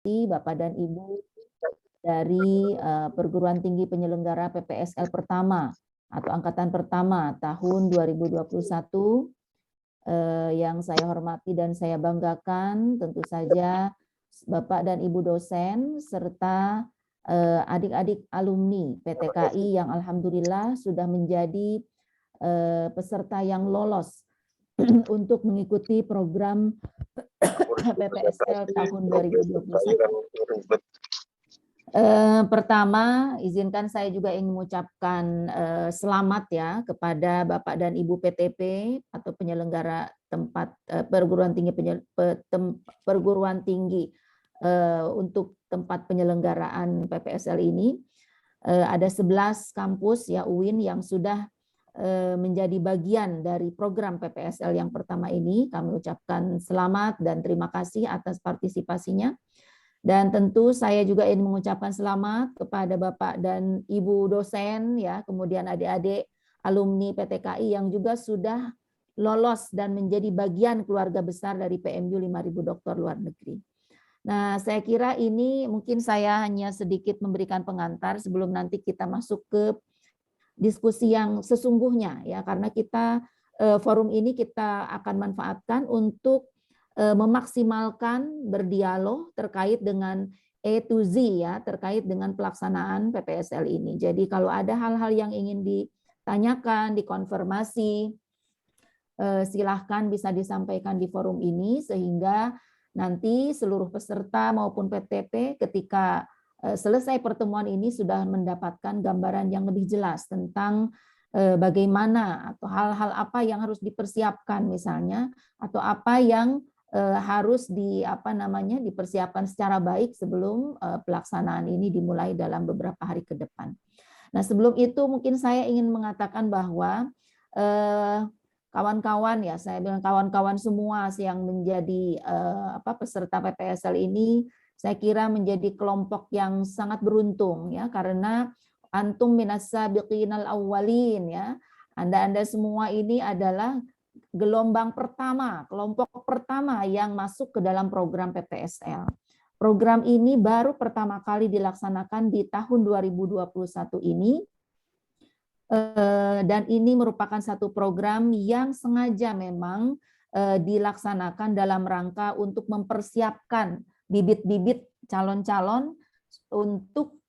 Bapak dan Ibu dari perguruan tinggi penyelenggara PPSL pertama atau angkatan pertama tahun 2021, yang saya hormati dan saya banggakan tentu saja Bapak dan Ibu dosen serta adik-adik alumni PTKI yang alhamdulillah sudah menjadi peserta yang lolos untuk mengikuti program PPSL tahun 2021. Pertama, izinkan saya juga ingin mengucapkan selamat ya kepada Bapak dan Ibu PTP atau penyelenggara tempat perguruan tinggi untuk tempat penyelenggaraan PPSL ini. Ada 11 kampus ya UIN yang sudah menjadi bagian dari program PPSL yang pertama ini. Kami ucapkan selamat dan terima kasih atas partisipasinya. Dan tentu saya juga ingin mengucapkan selamat kepada Bapak dan Ibu dosen ya, kemudian adik-adik alumni PTKI yang juga sudah lolos dan menjadi bagian keluarga besar dari PMU 5.000 dokter luar negeri. Nah, saya kira ini mungkin saya hanya sedikit memberikan pengantar sebelum nanti kita masuk ke diskusi yang sesungguhnya ya, karena kita forum ini kita akan manfaatkan untuk memaksimalkan berdialog terkait dengan A to Z ya, terkait dengan pelaksanaan PPSL ini. Jadi kalau ada hal-hal yang ingin ditanyakan, dikonfirmasi, silahkan bisa disampaikan di forum ini sehingga nanti seluruh peserta maupun PTP ketika selesai pertemuan ini sudah mendapatkan gambaran yang lebih jelas tentang bagaimana atau hal-hal apa yang harus dipersiapkan misalnya, atau apa yang harus dipersiapkan secara baik sebelum pelaksanaan ini dimulai dalam beberapa hari ke depan. Nah, sebelum itu mungkin saya ingin mengatakan bahwa kawan-kawan ya, saya bilang kawan-kawan semua yang menjadi peserta PPSL ini, saya kira menjadi kelompok yang sangat beruntung ya, karena antum minas sabiqinal awwalin ya. Anda semua ini adalah gelombang pertama, kelompok pertama yang masuk ke dalam program PPSL. Program ini baru pertama kali dilaksanakan di tahun 2021 ini, dan ini merupakan satu program yang sengaja memang dilaksanakan dalam rangka untuk mempersiapkan bibit-bibit calon-calon untuk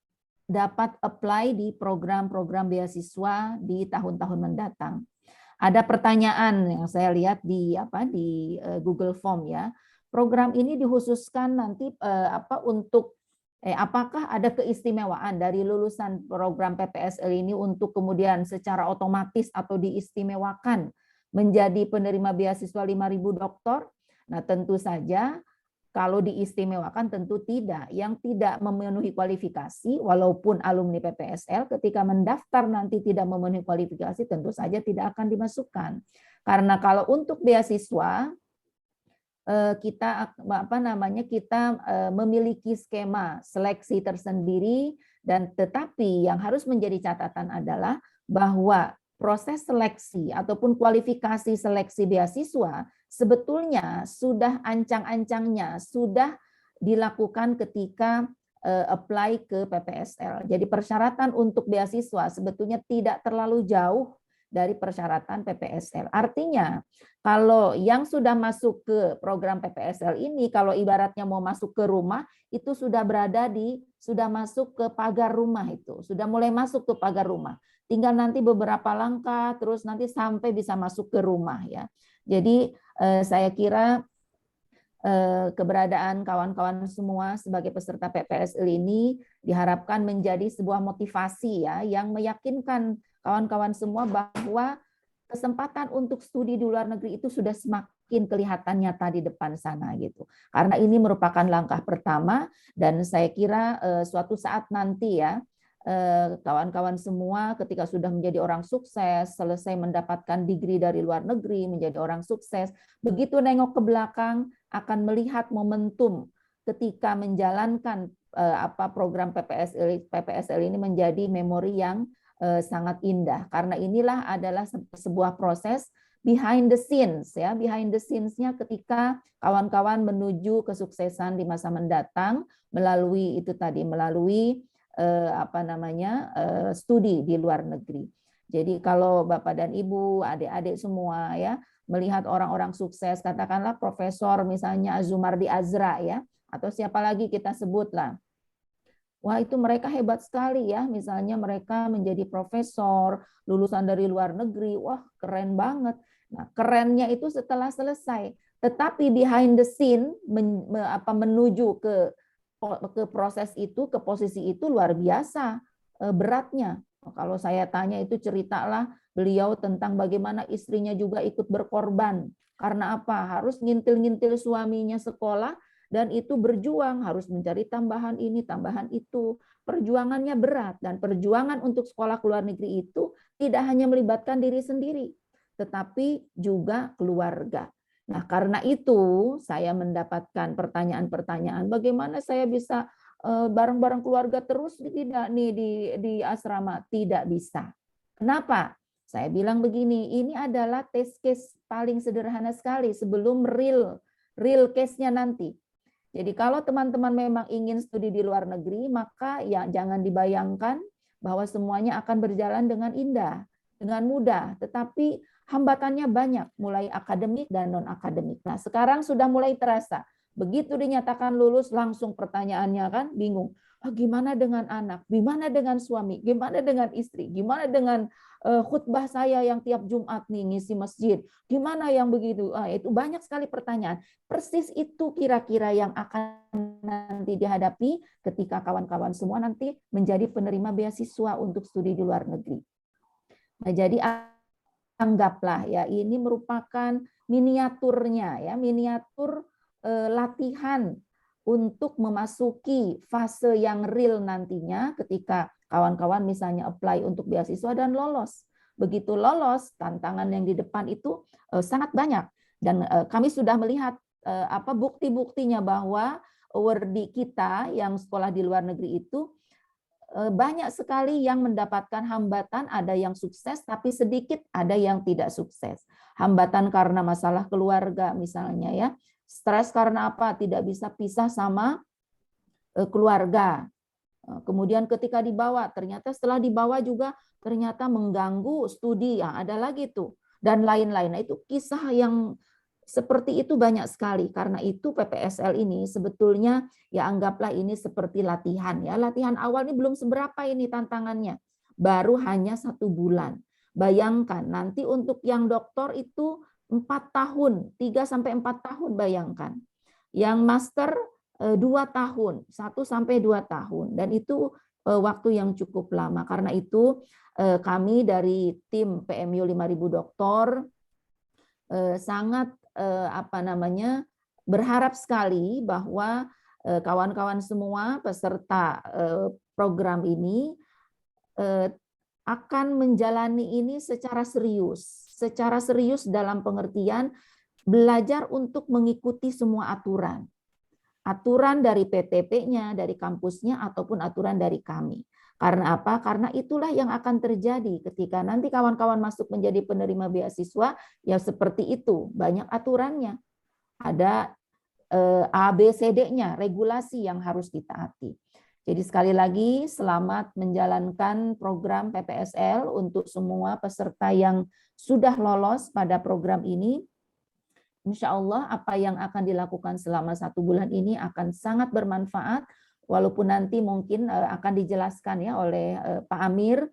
dapat apply di program-program beasiswa di tahun-tahun mendatang. Ada pertanyaan yang saya lihat di Google Form ya. Program ini dikhususkan nanti untuk apakah ada keistimewaan dari lulusan program PPSL ini untuk kemudian secara otomatis atau diistimewakan menjadi penerima beasiswa 5.000 dokter? Nah, tentu saja kalau diistimewakan tentu tidak. Yang tidak memenuhi kualifikasi, walaupun alumni PPSL, ketika mendaftar nanti tidak memenuhi kualifikasi, tentu saja tidak akan dimasukkan. Karena kalau untuk beasiswa, kita memiliki skema seleksi tersendiri, dan tetapi yang harus menjadi catatan adalah bahwa proses seleksi ataupun kualifikasi seleksi beasiswa sebetulnya sudah ancang-ancangnya sudah dilakukan ketika apply ke PPSL. Jadi persyaratan untuk beasiswa sebetulnya tidak terlalu jauh dari persyaratan PPSL. Artinya kalau yang sudah masuk ke program PPSL ini, kalau ibaratnya mau masuk ke rumah, itu sudah sudah masuk ke pagar rumah itu, sudah mulai masuk ke pagar rumah. Tinggal nanti beberapa langkah, terus nanti sampai bisa masuk ke rumah ya. Jadi saya kira keberadaan kawan-kawan semua sebagai peserta PPSL ini diharapkan menjadi sebuah motivasi ya, yang meyakinkan kawan-kawan semua bahwa kesempatan untuk studi di luar negeri itu sudah semakin kelihatan nyata di depan sana gitu. Karena ini merupakan langkah pertama, dan saya kira suatu saat nanti ya, kawan-kawan semua ketika sudah menjadi orang sukses, selesai mendapatkan degree dari luar negeri, menjadi orang sukses, begitu nengok ke belakang akan melihat momentum ketika menjalankan program PPSL ini menjadi memori yang sangat indah. Karena inilah adalah sebuah proses behind the scenes ya, behind the scenes-nya ketika kawan-kawan menuju kesuksesan di masa mendatang melalui itu tadi, melalui studi di luar negeri. Jadi kalau Bapak dan Ibu, adik-adik semua ya, melihat orang-orang sukses, katakanlah Profesor misalnya Azumardi Azra ya, atau siapa lagi kita sebutlah. Wah, itu mereka hebat sekali ya, misalnya mereka menjadi profesor, lulusan dari luar negeri, wah keren banget. Nah, kerennya itu setelah selesai, tetapi behind the scene menuju ke proses itu, ke posisi itu luar biasa beratnya. Kalau saya tanya itu ceritalah beliau tentang bagaimana istrinya juga ikut berkorban. Karena apa? Harus ngintil-ngintil suaminya sekolah, dan itu berjuang, harus mencari tambahan ini, tambahan itu. Perjuangannya berat, dan perjuangan untuk sekolah ke luar negeri itu tidak hanya melibatkan diri sendiri, tetapi juga keluarga. Nah, karena itu saya mendapatkan pertanyaan-pertanyaan, bagaimana saya bisa bareng-bareng keluarga terus tidak nih di asrama? Tidak bisa. Kenapa? Saya bilang begini, ini adalah test case paling sederhana sekali sebelum real case-nya nanti. Jadi kalau teman-teman memang ingin studi di luar negeri, maka ya jangan dibayangkan bahwa semuanya akan berjalan dengan indah, dengan mudah. Tetapi hambatannya banyak, mulai akademik dan non-akademik. Nah, sekarang sudah mulai terasa. Begitu dinyatakan lulus, langsung pertanyaannya kan bingung. Gimana dengan anak? Gimana dengan suami? Gimana dengan istri? Gimana dengan khutbah saya yang tiap Jumat nih ngisi masjid? Gimana yang begitu? Itu banyak sekali pertanyaan. Persis itu kira-kira yang akan nanti dihadapi ketika kawan-kawan semua nanti menjadi penerima beasiswa untuk studi di luar negeri. Nah, jadi anggaplah ya ini merupakan miniaturnya ya, miniatur latihan untuk memasuki fase yang real nantinya ketika kawan-kawan misalnya apply untuk beasiswa dan lolos. Begitu lolos, tantangan yang di depan itu sangat banyak, dan kami sudah melihat bukti-buktinya bahwa awardee kita yang sekolah di luar negeri itu banyak sekali yang mendapatkan hambatan, ada yang sukses tapi sedikit, ada yang tidak sukses. Hambatan karena masalah keluarga misalnya ya, stres karena apa? Tidak bisa pisah sama keluarga. Kemudian ketika dibawa, ternyata setelah dibawa juga ternyata mengganggu studi, ada lagi tuh, dan lain-lain. Nah, itu kisah yang seperti itu banyak sekali. Karena itu PPSL ini sebetulnya ya anggaplah ini seperti latihan ya. Latihan awal ini belum seberapa ini tantangannya. Baru hanya 1 bulan. Bayangkan nanti untuk yang doktor itu 4 tahun, 3-4 tahun bayangkan. Yang master 2 tahun, 1-2 tahun. Dan itu waktu yang cukup lama. Karena itu kami dari tim PMU 5.000 dokter sangat berharap sekali bahwa kawan-kawan semua peserta program ini akan menjalani ini secara serius dalam pengertian belajar untuk mengikuti semua aturan dari PTP-nya, dari kampusnya, ataupun aturan dari kami. Karena apa? Karena itulah yang akan terjadi ketika nanti kawan-kawan masuk menjadi penerima beasiswa, ya seperti itu, banyak aturannya. Ada ABCD-nya, regulasi yang harus ditaati. Jadi sekali lagi, selamat menjalankan program PPSL untuk semua peserta yang sudah lolos pada program ini. Insya Allah apa yang akan dilakukan selama 1 bulan ini akan sangat bermanfaat, walaupun nanti mungkin akan dijelaskan ya oleh Pak Amir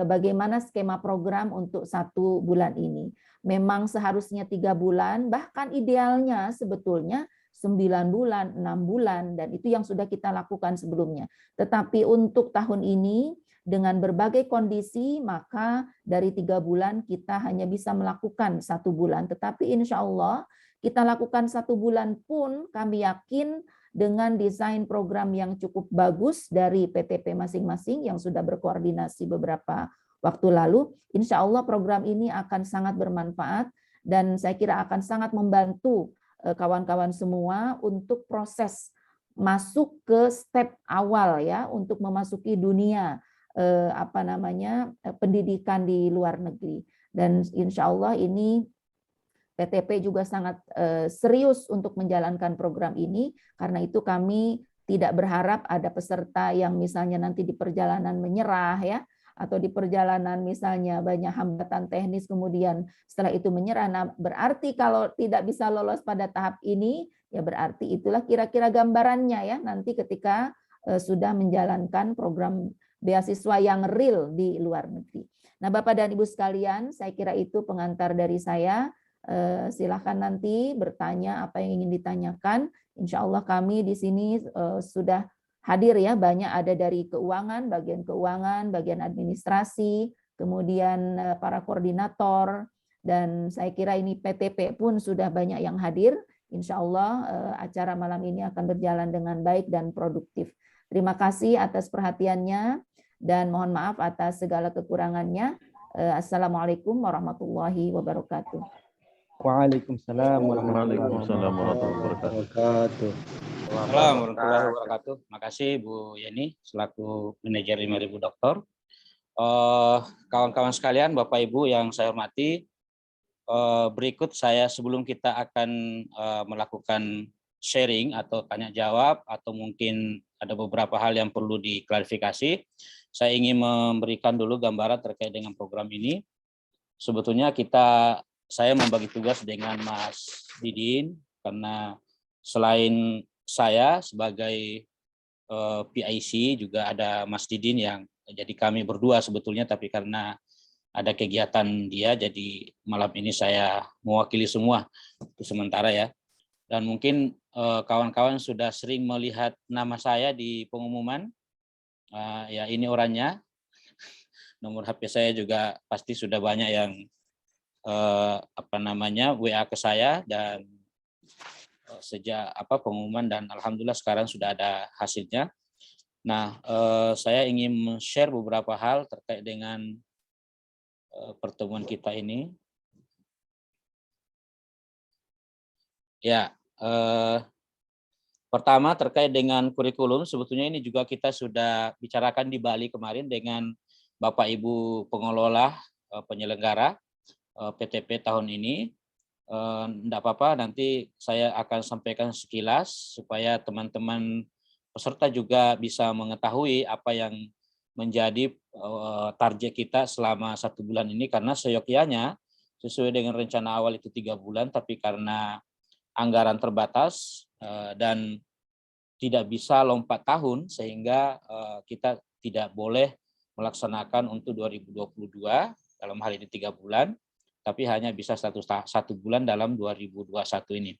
bagaimana skema program untuk 1 bulan ini. Memang seharusnya 3 bulan, bahkan idealnya sebetulnya 9 bulan, 6 bulan, dan itu yang sudah kita lakukan sebelumnya. Tetapi untuk tahun ini, dengan berbagai kondisi, maka dari 3 bulan kita hanya bisa melakukan 1 bulan. Tetapi insya Allah kita lakukan 1 bulan pun kami yakin dengan desain program yang cukup bagus dari PTP masing-masing yang sudah berkoordinasi beberapa waktu lalu, insya Allah program ini akan sangat bermanfaat dan saya kira akan sangat membantu kawan-kawan semua untuk proses masuk ke step awal ya, untuk memasuki dunia pendidikan di luar negeri. Dan insya Allah ini PTP juga sangat serius untuk menjalankan program ini. Karena itu kami tidak berharap ada peserta yang misalnya nanti di perjalanan menyerah ya, atau di perjalanan misalnya banyak hambatan teknis kemudian setelah itu menyerah. Nah, berarti kalau tidak bisa lolos pada tahap ini, ya berarti itulah kira-kira gambarannya ya nanti ketika sudah menjalankan program beasiswa yang real di luar negeri. Nah, Bapak dan Ibu sekalian, saya kira itu pengantar dari saya. Silakan nanti bertanya apa yang ingin ditanyakan. Insya Allah kami di sini sudah hadir ya, banyak ada dari keuangan, bagian administrasi, kemudian para koordinator, dan saya kira ini PTP pun sudah banyak yang hadir. Insya Allah acara malam ini akan berjalan dengan baik dan produktif. Terima kasih atas perhatiannya dan mohon maaf atas segala kekurangannya. Assalamualaikum warahmatullahi wabarakatuh. Waalaikumsalam warahmatullahi wabarakatuh. Waalaikumsalam warahmatullahi wabarakatuh. Makasih Bu Yeni selaku manajer 5000 dokter. Kawan-kawan sekalian, Bapak Ibu yang saya hormati, berikut saya sebelum kita akan melakukan sharing atau tanya jawab atau mungkin ada beberapa hal yang perlu diklarifikasi, saya ingin memberikan dulu gambaran terkait dengan program ini. Sebetulnya saya membagi tugas dengan Mas Didin karena selain saya sebagai PIC juga ada Mas Didin yang jadi kami berdua sebetulnya, tapi karena ada kegiatan dia jadi malam ini saya mewakili semua untuk sementara ya. Dan mungkin kawan-kawan sudah sering melihat nama saya di pengumuman, ya ini orangnya. Nomor HP saya juga pasti sudah banyak yang WA ke saya dan sejak pengumuman dan alhamdulillah sekarang sudah ada hasilnya. Nah, saya ingin share beberapa hal terkait dengan pertemuan kita ini. Ya, pertama terkait dengan kurikulum, sebetulnya ini juga kita sudah bicarakan di Bali kemarin dengan Bapak Ibu pengelola penyelenggara PTP tahun ini. Enggak apa-apa, nanti saya akan sampaikan sekilas supaya teman-teman peserta juga bisa mengetahui apa yang menjadi target kita selama 1 bulan ini, karena seyogyanya sesuai dengan rencana awal itu 3 bulan, tapi karena anggaran terbatas dan tidak bisa lompat tahun sehingga kita tidak boleh melaksanakan untuk 2022 dalam hal ini 3 bulan. Tapi hanya bisa satu bulan dalam 2021 ini.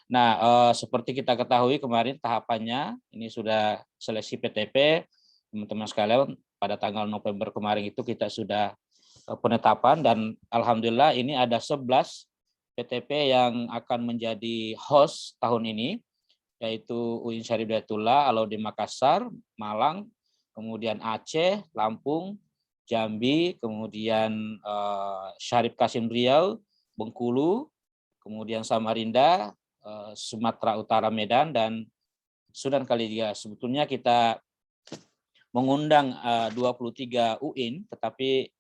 Nah, seperti kita ketahui kemarin tahapannya ini sudah seleksi PTP, teman-teman sekalian, pada tanggal November kemarin itu kita sudah penetapan dan alhamdulillah ini ada 11 PTP yang akan menjadi host tahun ini, yaitu UIN Syarif Hidayatullah, Alauddin Makassar, Malang, kemudian Aceh, Lampung, Jambi, kemudian Syarif Kasim Riau, Bengkulu, kemudian Samarinda, Sumatera Utara Medan, dan Sudan Kalijaga. Sebetulnya kita mengundang 23 UIN, tetapi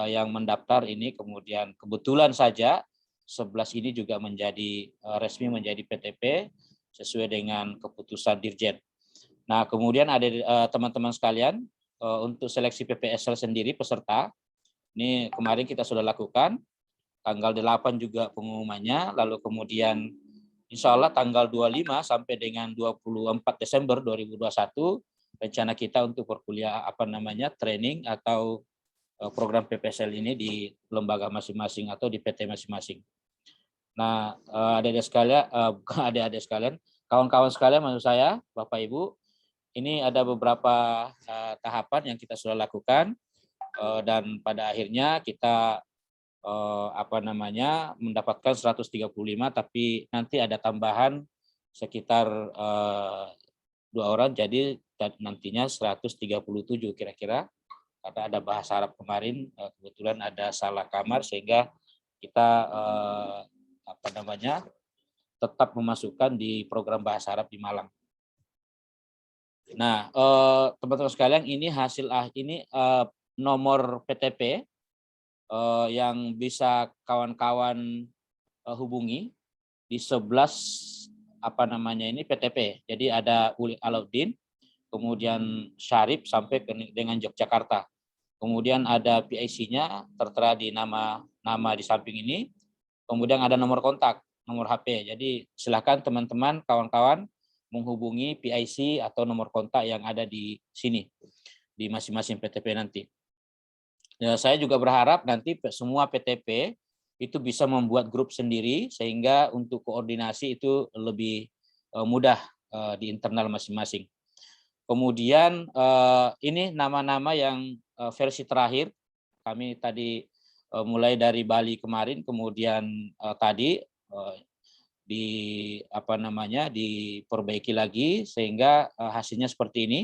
yang mendaftar ini kemudian kebetulan saja 11 ini juga menjadi resmi menjadi PTP sesuai dengan keputusan Dirjen. Nah, kemudian ada teman-teman sekalian, untuk seleksi PPSL sendiri peserta, ini kemarin kita sudah lakukan, tanggal 8 juga pengumumannya, lalu kemudian insya Allah tanggal 25 sampai dengan 24 Desember 2021, rencana kita untuk perkuliah training atau program PPSL ini di lembaga masing-masing atau di PT masing-masing. Nah, adik-adik sekalian, kawan-kawan sekalian, maksud saya, Bapak Ibu, ini ada beberapa tahapan yang kita sudah lakukan dan pada akhirnya kita mendapatkan 135, tapi nanti ada tambahan sekitar 2 orang, jadi nantinya 137 kira-kira, karena ada bahasa Arab kemarin, kebetulan ada salah kamar sehingga kita tetap memasukkan di program bahasa Arab di Malang. Nah, teman-teman sekalian, ini hasil nomor PTP yang bisa kawan-kawan hubungi di 11 PTP. Jadi ada Uli Alauddin, kemudian Syarif sampai dengan Yogyakarta. Kemudian ada PIC-nya tertera di nama di samping ini. Kemudian ada nomor kontak, nomor HP. Jadi silakan teman-teman, kawan-kawan menghubungi PIC atau nomor kontak yang ada di sini di masing-masing PTP nanti. Ya, saya juga berharap nanti semua PTP itu bisa membuat grup sendiri sehingga untuk koordinasi itu lebih mudah di internal masing-masing. Kemudian ini nama-nama yang versi terakhir, kami tadi mulai dari Bali kemarin, kemudian tadi diperbaiki lagi sehingga hasilnya seperti ini.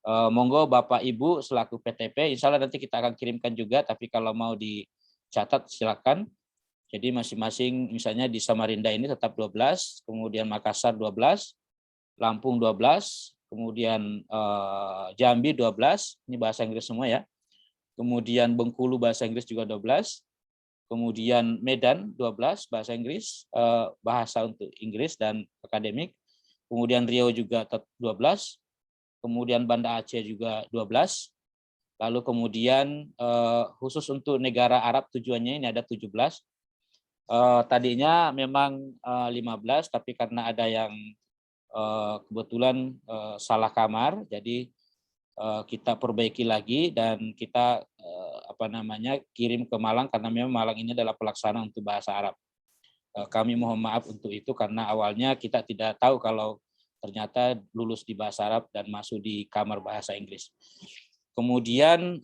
Monggo Bapak Ibu selaku PTP, insya Allah nanti kita akan kirimkan juga, tapi kalau mau dicatat silakan. Jadi masing-masing misalnya di Samarinda ini tetap 12, kemudian Makassar 12, Lampung 12, kemudian Jambi 12, ini bahasa Inggris semua ya. Kemudian Bengkulu bahasa Inggris juga 12. Kemudian Medan 12 bahasa Inggris, bahasa untuk Inggris dan akademik. Kemudian Riau juga 12. Kemudian Banda Aceh juga 12. Lalu kemudian khusus untuk negara Arab tujuannya ini ada 17. Tadinya memang 15, tapi karena ada yang kebetulan salah kamar, jadi kita perbaiki lagi dan kita kirim ke Malang karena memang Malang ini adalah pelaksana untuk bahasa Arab. Kami mohon maaf untuk itu karena awalnya kita tidak tahu kalau ternyata lulus di bahasa Arab dan masuk di kamar bahasa Inggris. Kemudian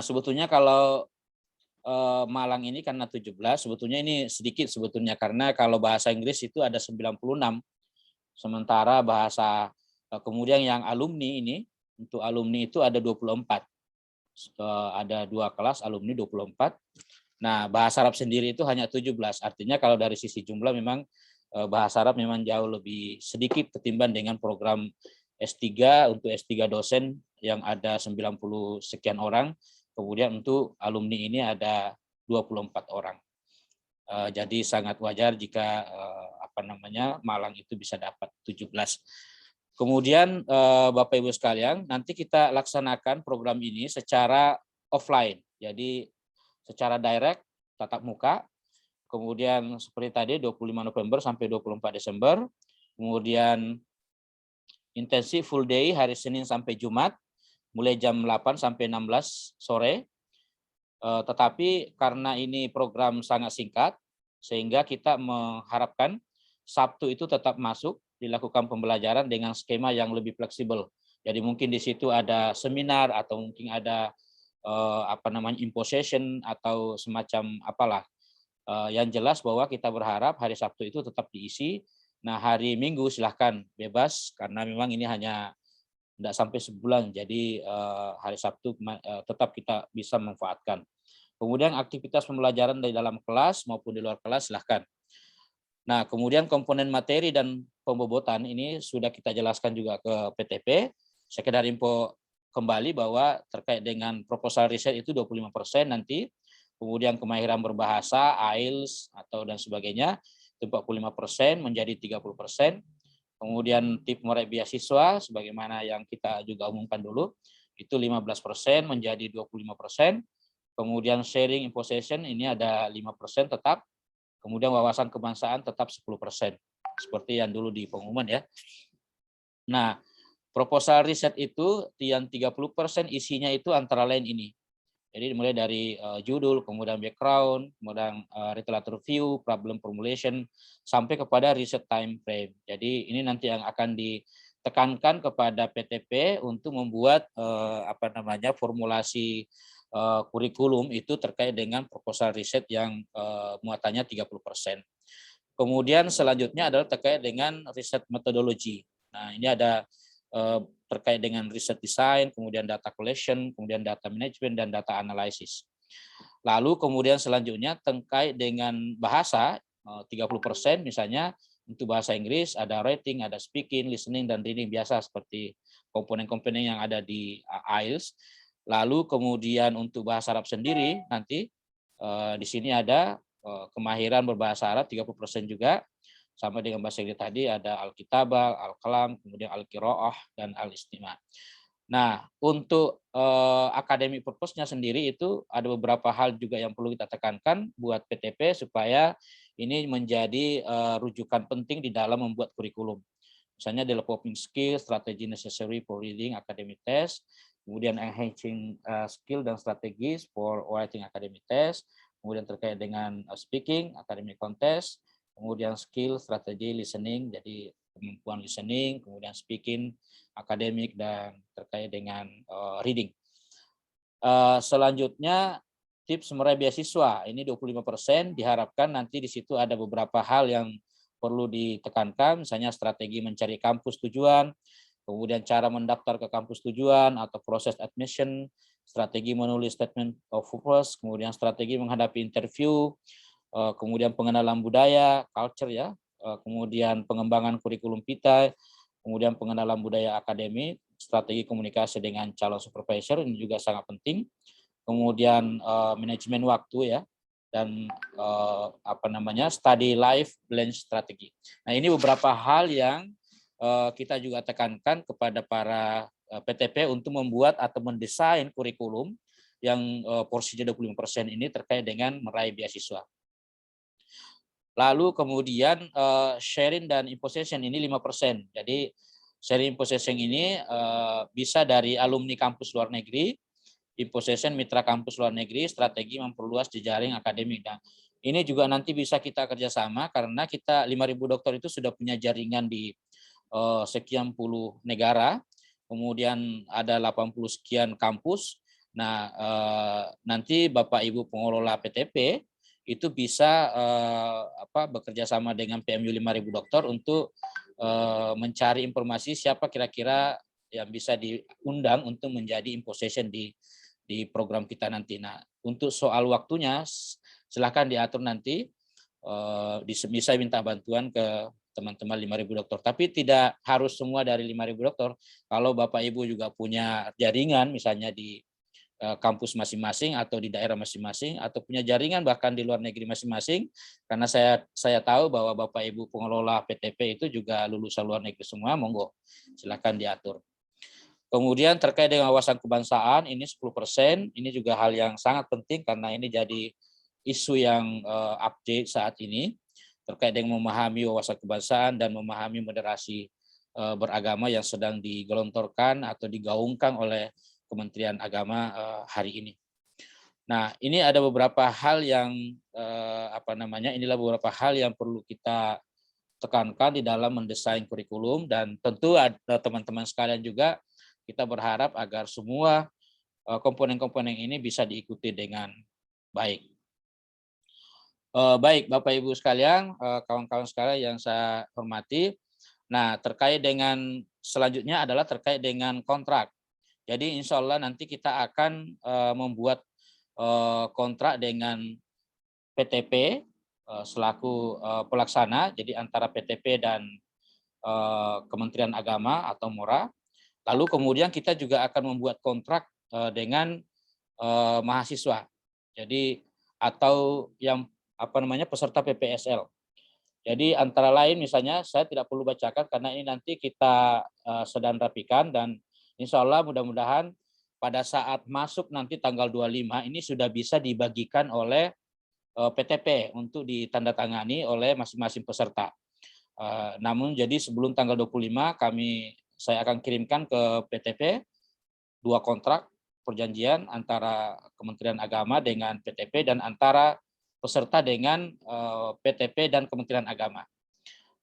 sebetulnya kalau Malang ini karena 17, sebetulnya ini sedikit sebetulnya karena kalau bahasa Inggris itu ada 96, sementara bahasa kemudian yang alumni ini, untuk alumni itu ada 24. Ada 2 kelas alumni 24. Nah, bahasa Arab sendiri itu hanya 17. Artinya kalau dari sisi jumlah memang bahasa Arab memang jauh lebih sedikit ketimbang dengan program S3 untuk S3 dosen yang ada 90 sekian orang. Kemudian untuk alumni ini ada 24 orang. Jadi sangat wajar jika Malang itu bisa dapat 17. Kemudian Bapak Ibu sekalian, nanti kita laksanakan program ini secara offline. Jadi secara direct, tatap muka. Kemudian seperti tadi 25 November sampai 24 Desember. Kemudian intensif full day hari Senin sampai Jumat, mulai jam 8 sampai 16 sore. Tetapi karena ini program sangat singkat, sehingga kita mengharapkan Sabtu itu tetap masuk, dilakukan pembelajaran dengan skema yang lebih fleksibel. Jadi mungkin di situ ada seminar atau mungkin ada info session atau semacam apalah. Yang jelas bahwa kita berharap hari Sabtu itu tetap diisi. Nah, hari Minggu silahkan bebas karena memang ini hanya tidak sampai sebulan. Jadi hari Sabtu tetap kita bisa manfaatkan. Kemudian aktivitas pembelajaran dari dalam kelas maupun di luar kelas silahkan. Nah, kemudian komponen materi dan pembobotan ini sudah kita jelaskan juga ke PTP. Sekedar info kembali bahwa terkait dengan proposal riset itu 25% nanti. Kemudian kemahiran berbahasa, IELTS atau dan sebagainya itu 45% menjadi 30%. Kemudian tip murid beasiswa sebagaimana yang kita juga umumkan dulu itu 15% menjadi 25%. Kemudian sharing info session ini ada 5% tetap. Kemudian wawasan kebangsaan tetap 10%. Seperti yang dulu di pengumuman ya. Nah, proposal riset itu yang 30% isinya itu antara lain ini. Jadi mulai dari judul, kemudian background, kemudian literature review, problem formulation, sampai kepada riset time frame. Jadi ini nanti yang akan ditekankan kepada PTP untuk membuat formulasi kurikulum itu terkait dengan proposal riset yang muatannya 30%. Kemudian selanjutnya adalah terkait dengan riset metodologi. Nah, ini ada terkait dengan riset design, kemudian data collection, kemudian data management, dan data analysis. Lalu kemudian selanjutnya terkait dengan bahasa, 30% misalnya untuk bahasa Inggris, ada writing, ada speaking, listening, dan reading biasa seperti komponen-komponen yang ada di IELTS. Lalu kemudian untuk bahasa Arab sendiri nanti Di sini ada kemahiran berbahasa Arab 30% juga, sama dengan bahasa Inggris tadi ada Al-Kitabah, Al-Kalam, kemudian Al-Qiraah, dan Al-Istima'. Nah, untuk academic purpose-nya sendiri itu ada beberapa hal juga yang perlu kita tekankan buat PTP supaya ini menjadi rujukan penting di dalam membuat kurikulum. Misalnya developing skill, strategi necessary for reading academic test, kemudian enhancing skill dan strategis for writing academic test, kemudian terkait dengan speaking, academic contest, kemudian skill, strategi, listening, jadi kemampuan listening, kemudian speaking, akademik, dan terkait dengan reading. Selanjutnya, tips meraih beasiswa, ini 25%, diharapkan nanti di situ ada beberapa hal yang perlu ditekankan, misalnya strategi mencari kampus tujuan, kemudian cara mendaftar ke kampus tujuan atau proses admission, strategi menulis statement of purpose, kemudian strategi menghadapi interview, kemudian pengenalan budaya, culture ya, kemudian pengembangan kurikulum kita, kemudian pengenalan budaya akademik, strategi komunikasi dengan calon supervisor, ini juga sangat penting, kemudian manajemen waktu ya, dan study life balance strategi. Nah, ini beberapa hal yang kita juga tekankan kepada para PTP untuk membuat atau mendesain kurikulum yang porsinya 25% ini terkait dengan meraih beasiswa. Lalu kemudian sharing dan imposition ini 5%. Jadi sharing imposition ini bisa dari alumni kampus luar negeri, imposition mitra kampus luar negeri, strategi memperluas jejaring akademik. Nah, ini juga nanti bisa kita kerjasama karena kita 5.000 dokter itu sudah punya jaringan di sekian puluh negara, kemudian ada 80 sekian kampus. Nah, nanti Bapak Ibu pengelola PTP itu bisa bekerja sama dengan PMU 5.000 dokter untuk mencari informasi siapa kira-kira yang bisa diundang untuk menjadi imposition di program kita nanti. Nah, untuk soal waktunya silakan diatur nanti, bisa minta bantuan ke teman-teman 5.000 dokter. Tapi tidak harus semua dari 5.000 dokter. Kalau Bapak Ibu juga punya jaringan misalnya di kampus masing-masing atau di daerah masing-masing atau punya jaringan bahkan di luar negeri masing-masing, karena saya tahu bahwa Bapak Ibu pengelola PTP itu juga lulusan luar negeri semua, monggo silakan diatur. Kemudian terkait dengan wawasan kebangsaan ini 10%, ini juga hal yang sangat penting karena ini jadi isu yang update saat ini terkait dengan memahami wawasan kebangsaan dan memahami moderasi beragama yang sedang digelontorkan atau digaungkan oleh Kementerian Agama hari ini. Nah, ini ada beberapa hal yang inilah beberapa hal yang perlu kita tekankan di dalam mendesain kurikulum, dan tentu ada teman-teman sekalian juga kita berharap agar semua komponen-komponen ini bisa diikuti dengan baik. Baik, Bapak Ibu sekalian, kawan-kawan sekalian yang saya hormati. Nah, terkait dengan selanjutnya adalah terkait dengan kontrak. Jadi insya Allah nanti kita akan membuat kontrak dengan PTP selaku pelaksana, jadi antara PTP dan Kementerian Agama atau MORA. Lalu kemudian kita juga akan membuat kontrak dengan mahasiswa. Jadi atau yang peserta PPSL. Jadi antara lain misalnya saya tidak perlu bacakan karena ini nanti kita sedang rapikan, dan insya Allah mudah-mudahan pada saat masuk nanti tanggal 25 ini sudah bisa dibagikan oleh PTP untuk ditandatangani oleh masing-masing peserta. Namun jadi sebelum tanggal 25 saya akan kirimkan ke PTP 2 kontrak perjanjian antara Kementerian Agama dengan PTP dan antara peserta dengan PTP dan Kementerian Agama.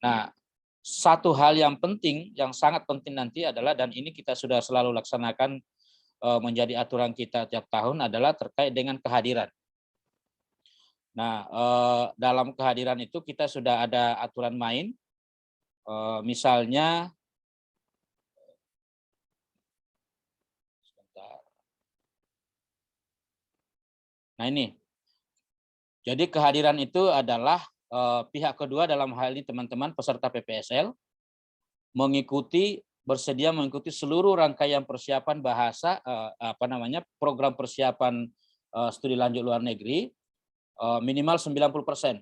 Nah, satu hal yang penting, yang sangat penting nanti adalah, dan ini kita sudah selalu laksanakan menjadi aturan kita tiap tahun, adalah terkait dengan kehadiran. Nah, dalam kehadiran itu kita sudah ada aturan main, misalnya nah ini. Jadi kehadiran itu adalah pihak kedua, dalam hal ini teman-teman peserta PPSL, bersedia mengikuti seluruh rangkaian persiapan bahasa program persiapan studi lanjut luar negeri minimal 90%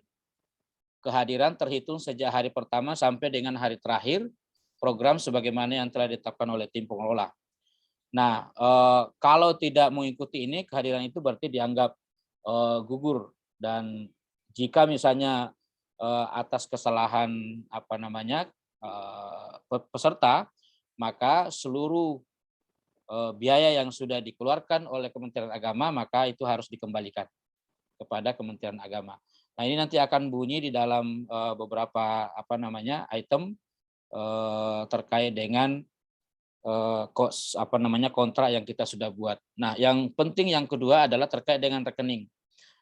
kehadiran terhitung sejak hari pertama sampai dengan hari terakhir program sebagaimana yang telah ditetapkan oleh tim pengelola. Nah, kalau tidak mengikuti ini, kehadiran itu berarti dianggap gugur, dan jika misalnya atas kesalahan peserta, maka seluruh biaya yang sudah dikeluarkan oleh Kementerian Agama maka itu harus dikembalikan kepada Kementerian Agama. Nah, ini nanti akan bunyi di dalam beberapa item terkait dengan kontrak yang kita sudah buat. Nah, yang penting yang kedua adalah terkait dengan rekening.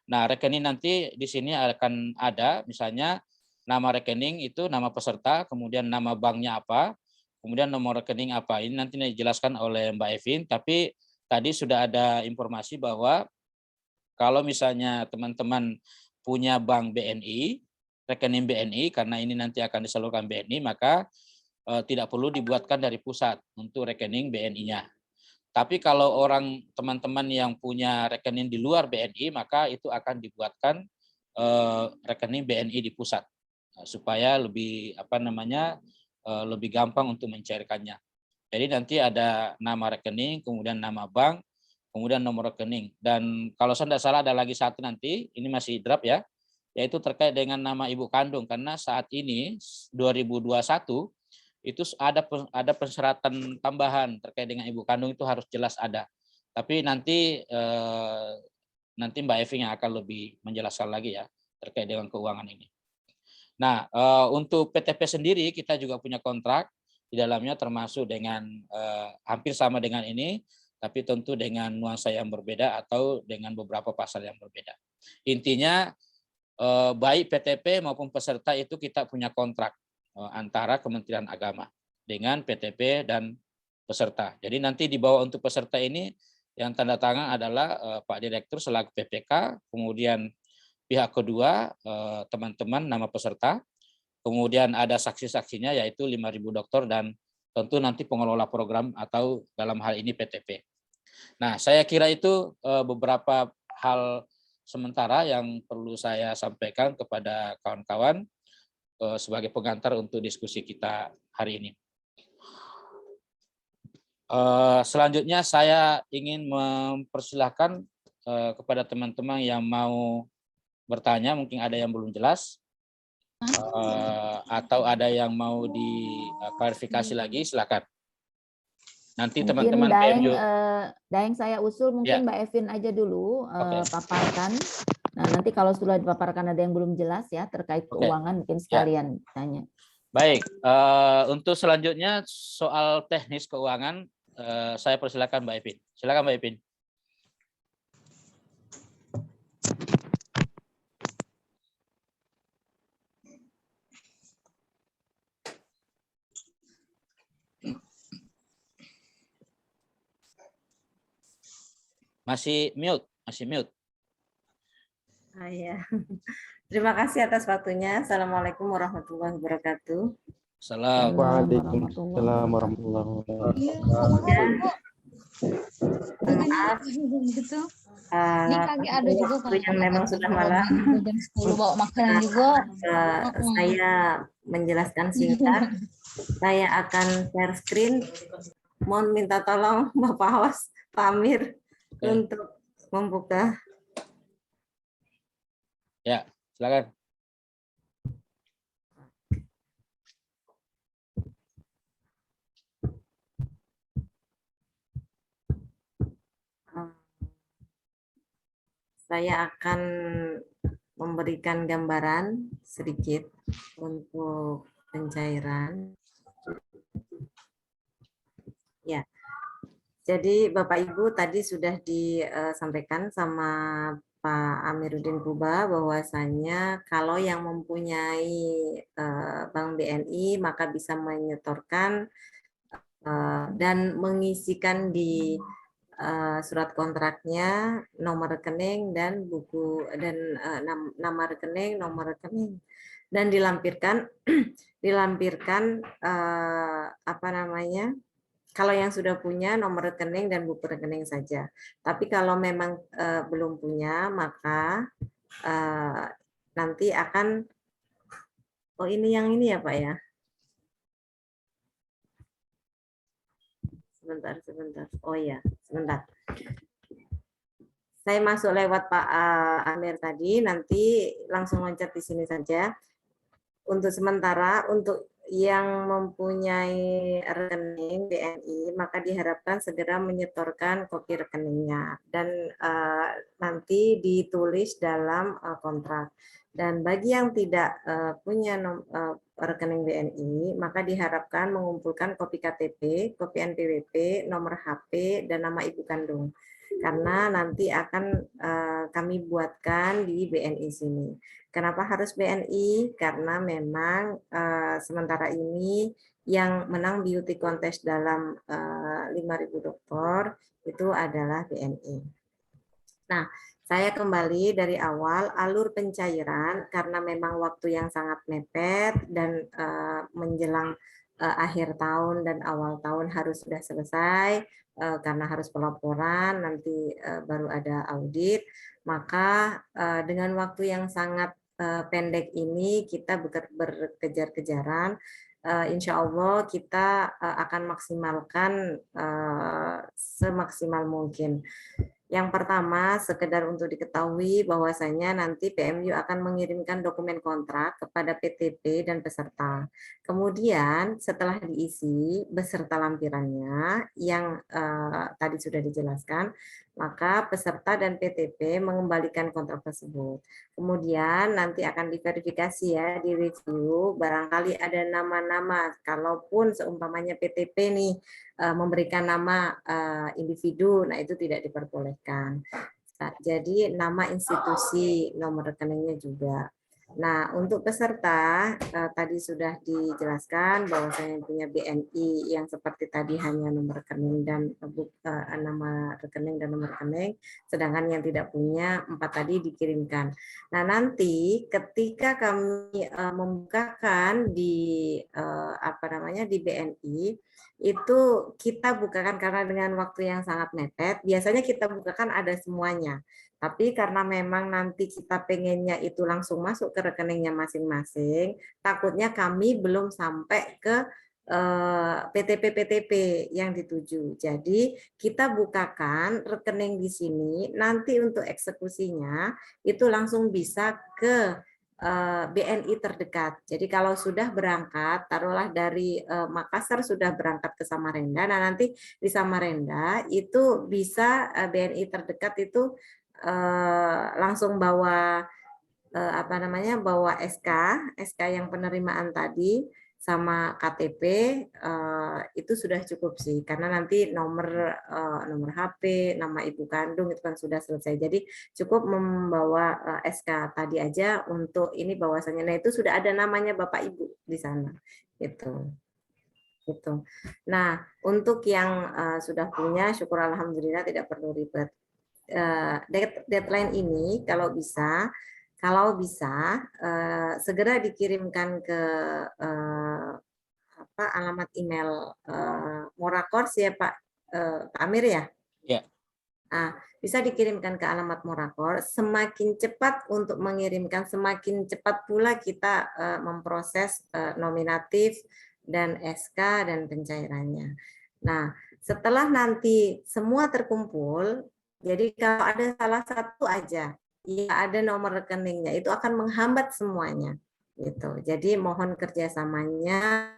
Nah, rekening nanti di sini akan ada misalnya nama rekening itu nama peserta, kemudian nama banknya apa, kemudian nomor rekening apa. Ini nanti dijelaskan oleh Mbak Evin, tapi tadi sudah ada informasi bahwa kalau misalnya teman-teman punya bank BNI, rekening BNI, karena ini nanti akan disalurkan BNI, maka tidak perlu dibuatkan dari pusat untuk rekening BNI-nya. Tapi kalau teman-teman yang punya rekening di luar BNI, maka itu akan dibuatkan rekening BNI di pusat supaya lebih lebih gampang untuk mencairkannya. Jadi nanti ada nama rekening, kemudian nama bank, kemudian nomor rekening. Dan kalau saya tidak salah ada lagi satu nanti, ini masih draft ya, yaitu terkait dengan nama ibu kandung, karena saat ini 2021 itu ada persyaratan tambahan terkait dengan ibu kandung, itu harus jelas ada. Tapi nanti Mbak Evi yang akan lebih menjelaskan lagi ya terkait dengan keuangan ini. Nah, untuk PTP sendiri kita juga punya kontrak di dalamnya, termasuk dengan hampir sama dengan ini, tapi tentu dengan nuansa yang berbeda atau dengan beberapa pasal yang berbeda. Intinya baik PTP maupun peserta itu kita punya kontrak antara Kementerian Agama dengan PTP dan peserta. Jadi nanti di bawah untuk peserta ini yang tanda tangan adalah Pak Direktur selaku PPK, kemudian pihak kedua teman-teman nama peserta, kemudian ada saksi-saksinya yaitu 5.000 dokter dan tentu nanti pengelola program atau dalam hal ini PTP. Nah, saya kira itu beberapa hal sementara yang perlu saya sampaikan kepada kawan-kawan sebagai pengantar untuk diskusi kita hari ini. Selanjutnya saya ingin mempersilahkan kepada teman-teman yang mau bertanya, mungkin ada yang belum jelas atau ada yang mau diklarifikasi lagi, silakan. Nanti teman-teman Daeng saya usul mungkin ya. Mbak Evin aja dulu paparkan. Nah, nanti kalau sudah dipaparkan ada yang belum jelas ya terkait keuangan, mungkin sekalian tanya. Baik, untuk selanjutnya soal teknis keuangan, saya persilakan Mbak Evin. Silakan Mbak Evin. Masih mute. Ya. Terima kasih atas waktunya. Assalamualaikum warahmatullahi wabarakatuh. Waalaikumsalam warahmatullahi wabarakatuh. Maaf. Ada juga yang memang sudah malam. Jam 10 bawa makanan juga. Saya menjelaskan singkat. Saya akan share screen. Mohon minta tolong Bapak Host, Pak Amir untuk membuka. Ya, silakan. Saya akan memberikan gambaran sedikit untuk pencairan. Ya. Jadi Bapak Ibu tadi sudah disampaikan sama Pak Amiruddin Kuba bahwasanya kalau yang mempunyai Bank BNI maka bisa menyetorkan dan mengisikan di surat kontraknya nomor rekening dan buku dan nama rekening, nomor rekening, dan dilampirkan kalau yang sudah punya nomor rekening dan buku rekening saja. Tapi kalau memang belum punya, maka nanti akan, oh ini yang ini ya Pak ya. Sebentar. Oh ya, sebentar. Saya masuk lewat Pak Amir tadi, nanti langsung loncat di sini saja. Untuk sementara, untuk yang mempunyai rekening BNI, maka diharapkan segera menyetorkan kopi rekeningnya dan nanti ditulis dalam kontrak. Dan bagi yang tidak punya rekening BNI, maka diharapkan mengumpulkan kopi KTP, kopi NPWP, nomor HP, dan nama ibu kandung. Karena nanti akan kami buatkan di BNI sini. Kenapa harus BNI? Karena memang sementara ini yang menang beauty contest dalam 5.000 dokter itu adalah BNI. Nah, saya kembali dari awal alur pencairan karena memang waktu yang sangat mepet dan menjelang akhir tahun dan awal tahun harus sudah selesai karena harus pelaporan, nanti baru ada audit, maka dengan waktu yang sangat pendek ini kita berkejar-kejaran. Insya Allah kita akan maksimalkan semaksimal mungkin. Yang pertama, sekedar untuk diketahui bahwasanya nanti PMU akan mengirimkan dokumen kontrak kepada PTP dan peserta. Kemudian setelah diisi beserta lampirannya yang tadi sudah dijelaskan, maka peserta dan PTP mengembalikan kontrak tersebut. Kemudian nanti akan diverifikasi ya, direview, barangkali ada nama-nama, kalaupun seumpamanya PTP nih memberikan nama individu, nah itu tidak diperbolehkan. Jadi nama institusi, nomor rekeningnya juga. Nah, untuk peserta tadi sudah dijelaskan bahwa saya punya BNI yang seperti tadi hanya nomor rekening dan nama rekening dan nomor rekening, sedangkan yang tidak punya 4 tadi dikirimkan. Nah, nanti ketika kami membukakan di di BNI itu kita bukakan karena dengan waktu yang sangat mepet, biasanya kita bukakan ada semuanya. Tapi karena memang nanti kita pengennya itu langsung masuk ke rekeningnya masing-masing, takutnya kami belum sampai ke PTP-PTP yang dituju. Jadi kita bukakan rekening di sini, nanti untuk eksekusinya itu langsung bisa ke BNI terdekat. Jadi kalau sudah berangkat, taruhlah dari Makassar sudah berangkat ke Samarinda, nah nanti di Samarinda itu bisa BNI terdekat itu langsung bawa bawa SK yang penerimaan tadi sama KTP itu sudah cukup sih, karena nanti nomor HP, nama ibu kandung itu kan sudah selesai. Jadi cukup membawa SK tadi aja untuk ini bahwasanya, nah itu sudah ada namanya Bapak Ibu di sana. Gitu. Nah, untuk yang sudah punya, syukur alhamdulillah tidak perlu ribet. Deadline ini kalau bisa segera dikirimkan ke alamat email Morakors ya Pak Amir ya. Ya. Bisa dikirimkan ke alamat Morakor. Semakin cepat untuk mengirimkan, semakin cepat pula kita memproses nominatif dan SK dan pencairannya. Nah, setelah nanti semua terkumpul, jadi kalau ada salah satu aja yang ada nomor rekeningnya, itu akan menghambat semuanya. Gitu. Jadi mohon kerjasamanya,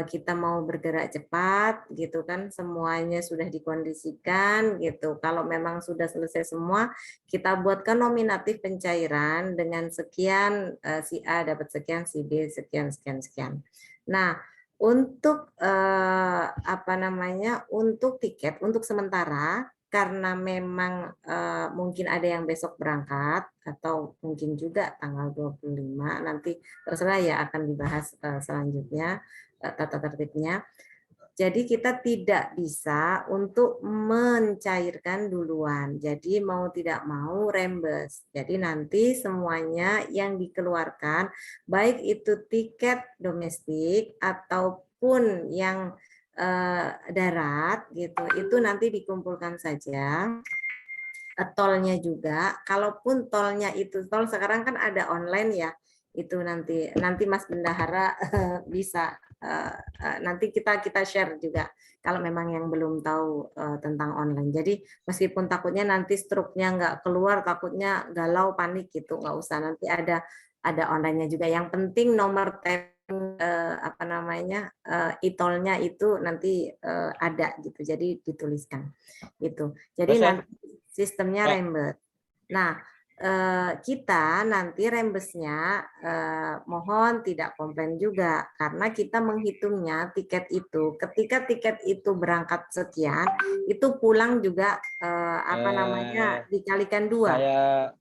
kita mau bergerak cepat, gitu kan, semuanya sudah dikondisikan, gitu. Kalau memang sudah selesai semua, kita buatkan nominatif pencairan dengan sekian, si A dapat sekian, si B sekian. Nah, untuk untuk tiket untuk sementara, karena memang mungkin ada yang besok berangkat atau mungkin juga tanggal 25, nanti terserah ya, akan dibahas selanjutnya tata tertibnya. Jadi kita tidak bisa untuk mencairkan duluan. Jadi mau tidak mau rembes. Jadi nanti semuanya yang dikeluarkan, baik itu tiket domestik ataupun yang darat gitu, itu nanti dikumpulkan saja tolnya juga. Kalaupun tolnya itu tol sekarang kan ada online ya, itu nanti Mas Bendahara bisa nanti kita share juga kalau memang yang belum tahu tentang online. Jadi meskipun takutnya nanti struknya nggak keluar, takutnya galau panik gitu, nggak usah, nanti ada online-nya juga. Yang penting nomor apa namanya e-tolnya itu nanti ada gitu, jadi dituliskan gitu. Jadi Terus, nanti sistemnya ya. rembes. Nah, kita nanti rembesnya mohon tidak komplain juga, karena kita menghitungnya tiket itu ketika tiket itu berangkat sekian, itu pulang juga apa namanya dikalikan 2. Saya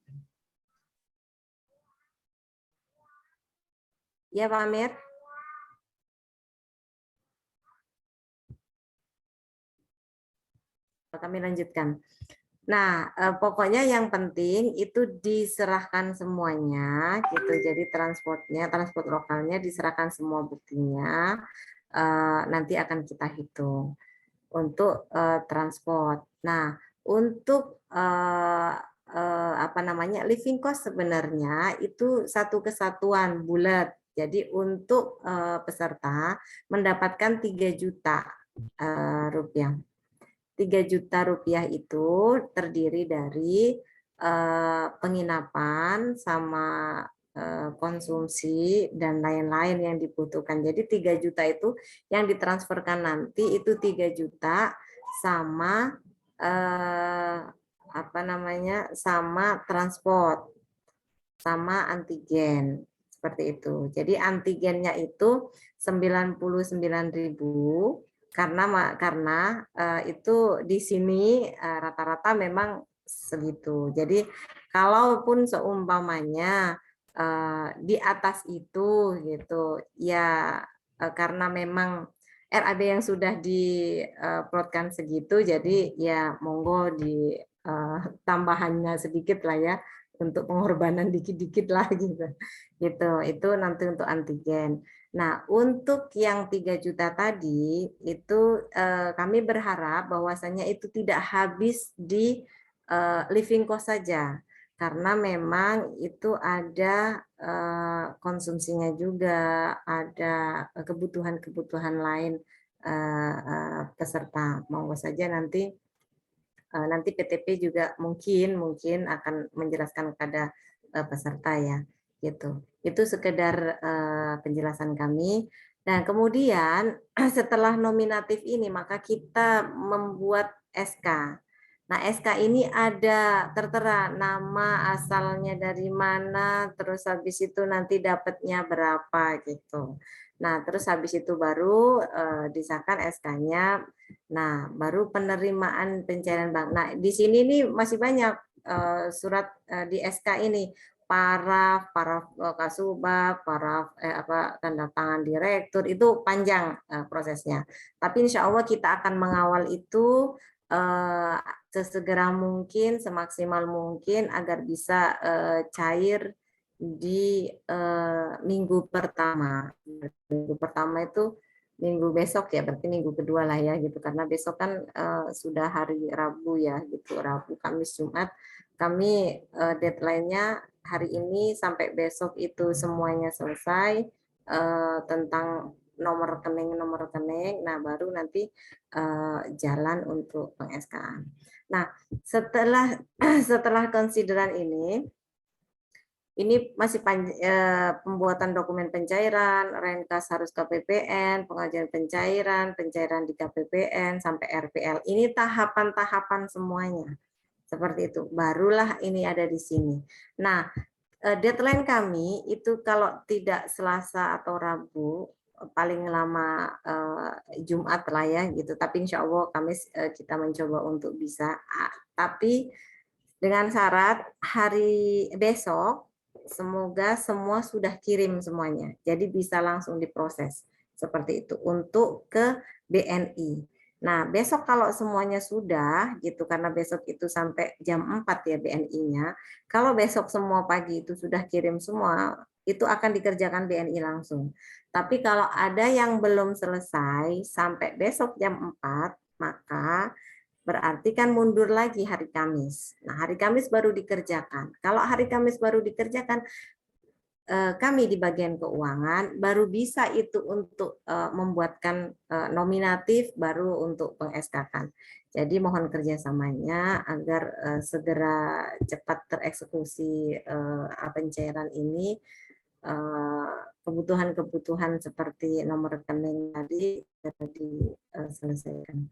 Ya Pak Amir. Kami lanjutkan. Nah, pokoknya yang penting itu diserahkan semuanya gitu. Jadi transport lokalnya diserahkan semua buktinya. Nanti akan kita hitung untuk transport. Nah, untuk apa namanya living cost sebenarnya itu satu kesatuan bulat. Jadi untuk peserta mendapatkan 3 juta rupiah. 3 juta rupiah itu terdiri dari penginapan sama konsumsi dan lain-lain yang dibutuhkan. Jadi 3 juta itu yang ditransferkan nanti itu 3 juta sama apa namanya sama transport sama antigen seperti itu. Jadi antigennya itu 99.000 karena itu di sini rata-rata memang segitu. Jadi kalaupun seumpamanya di atas itu gitu ya karena memang RAB yang sudah diplotkan segitu, jadi ya monggo di tambahannya sedikit lah ya untuk pengorbanan dikit-dikit lah gitu. Gitu. Itu nanti untuk antigen. Nah, untuk yang 3 juta tadi itu kami berharap bahwasannya itu tidak habis di living cost saja. Karena memang itu ada konsumsinya juga, ada kebutuhan-kebutuhan lain peserta. Monggo saja nanti PTP juga mungkin akan menjelaskan kepada peserta ya, gitu. Itu sekedar penjelasan kami. Dan kemudian setelah nominatif ini maka kita membuat SK. Nah, SK ini ada tertera nama asalnya dari mana, terus habis itu nanti dapatnya berapa gitu. Nah, terus habis itu baru disahkan SK-nya. Nah, baru penerimaan pencairan bank. Nah, di sini nih masih banyak surat di SK ini. Paraf kasubag, paraf tanda tangan direktur, itu panjang prosesnya. Tapi insya Allah kita akan mengawal itu sesegera mungkin, semaksimal mungkin agar bisa cair di minggu pertama. Minggu pertama itu minggu besok ya, berarti minggu kedua lah ya gitu, karena besok kan sudah hari Rabu ya gitu, Rabu, Kamis, Jumat. Kami deadline-nya hari ini sampai besok itu semuanya selesai tentang nomor rekening. Nah, baru nanti jalan untuk peng-SK-an. Nah, setelah konsideran ini masih pembuatan dokumen pencairan, Renkas harus KPPN, pengajuan pencairan di KPPN sampai RPL. Ini tahapan-tahapan semuanya. Seperti itu. Barulah ini ada di sini. Nah, deadline kami itu kalau tidak Selasa atau Rabu, paling lama Jumat lah ya gitu. Tapi insya Allah Kamis kita mencoba untuk bisa. Tapi dengan syarat hari besok semoga semua sudah kirim semuanya. Jadi bisa langsung diproses seperti itu untuk ke BNI. Nah, besok kalau semuanya sudah gitu, karena besok itu sampai jam 4 ya BNI-nya. Kalau besok semua pagi itu sudah kirim semua, itu akan dikerjakan BNI langsung. Tapi kalau ada yang belum selesai sampai besok jam 4, maka berarti kan mundur lagi hari Kamis. Nah, hari Kamis baru dikerjakan. Kalau hari Kamis baru dikerjakan, kami di bagian keuangan baru bisa itu untuk membuatkan nominatif baru untuk peng-SK-kan. Jadi mohon kerjasamanya agar segera cepat tereksekusi pencairan ini, kebutuhan-kebutuhan seperti nomor rekening tadi diselesaikan.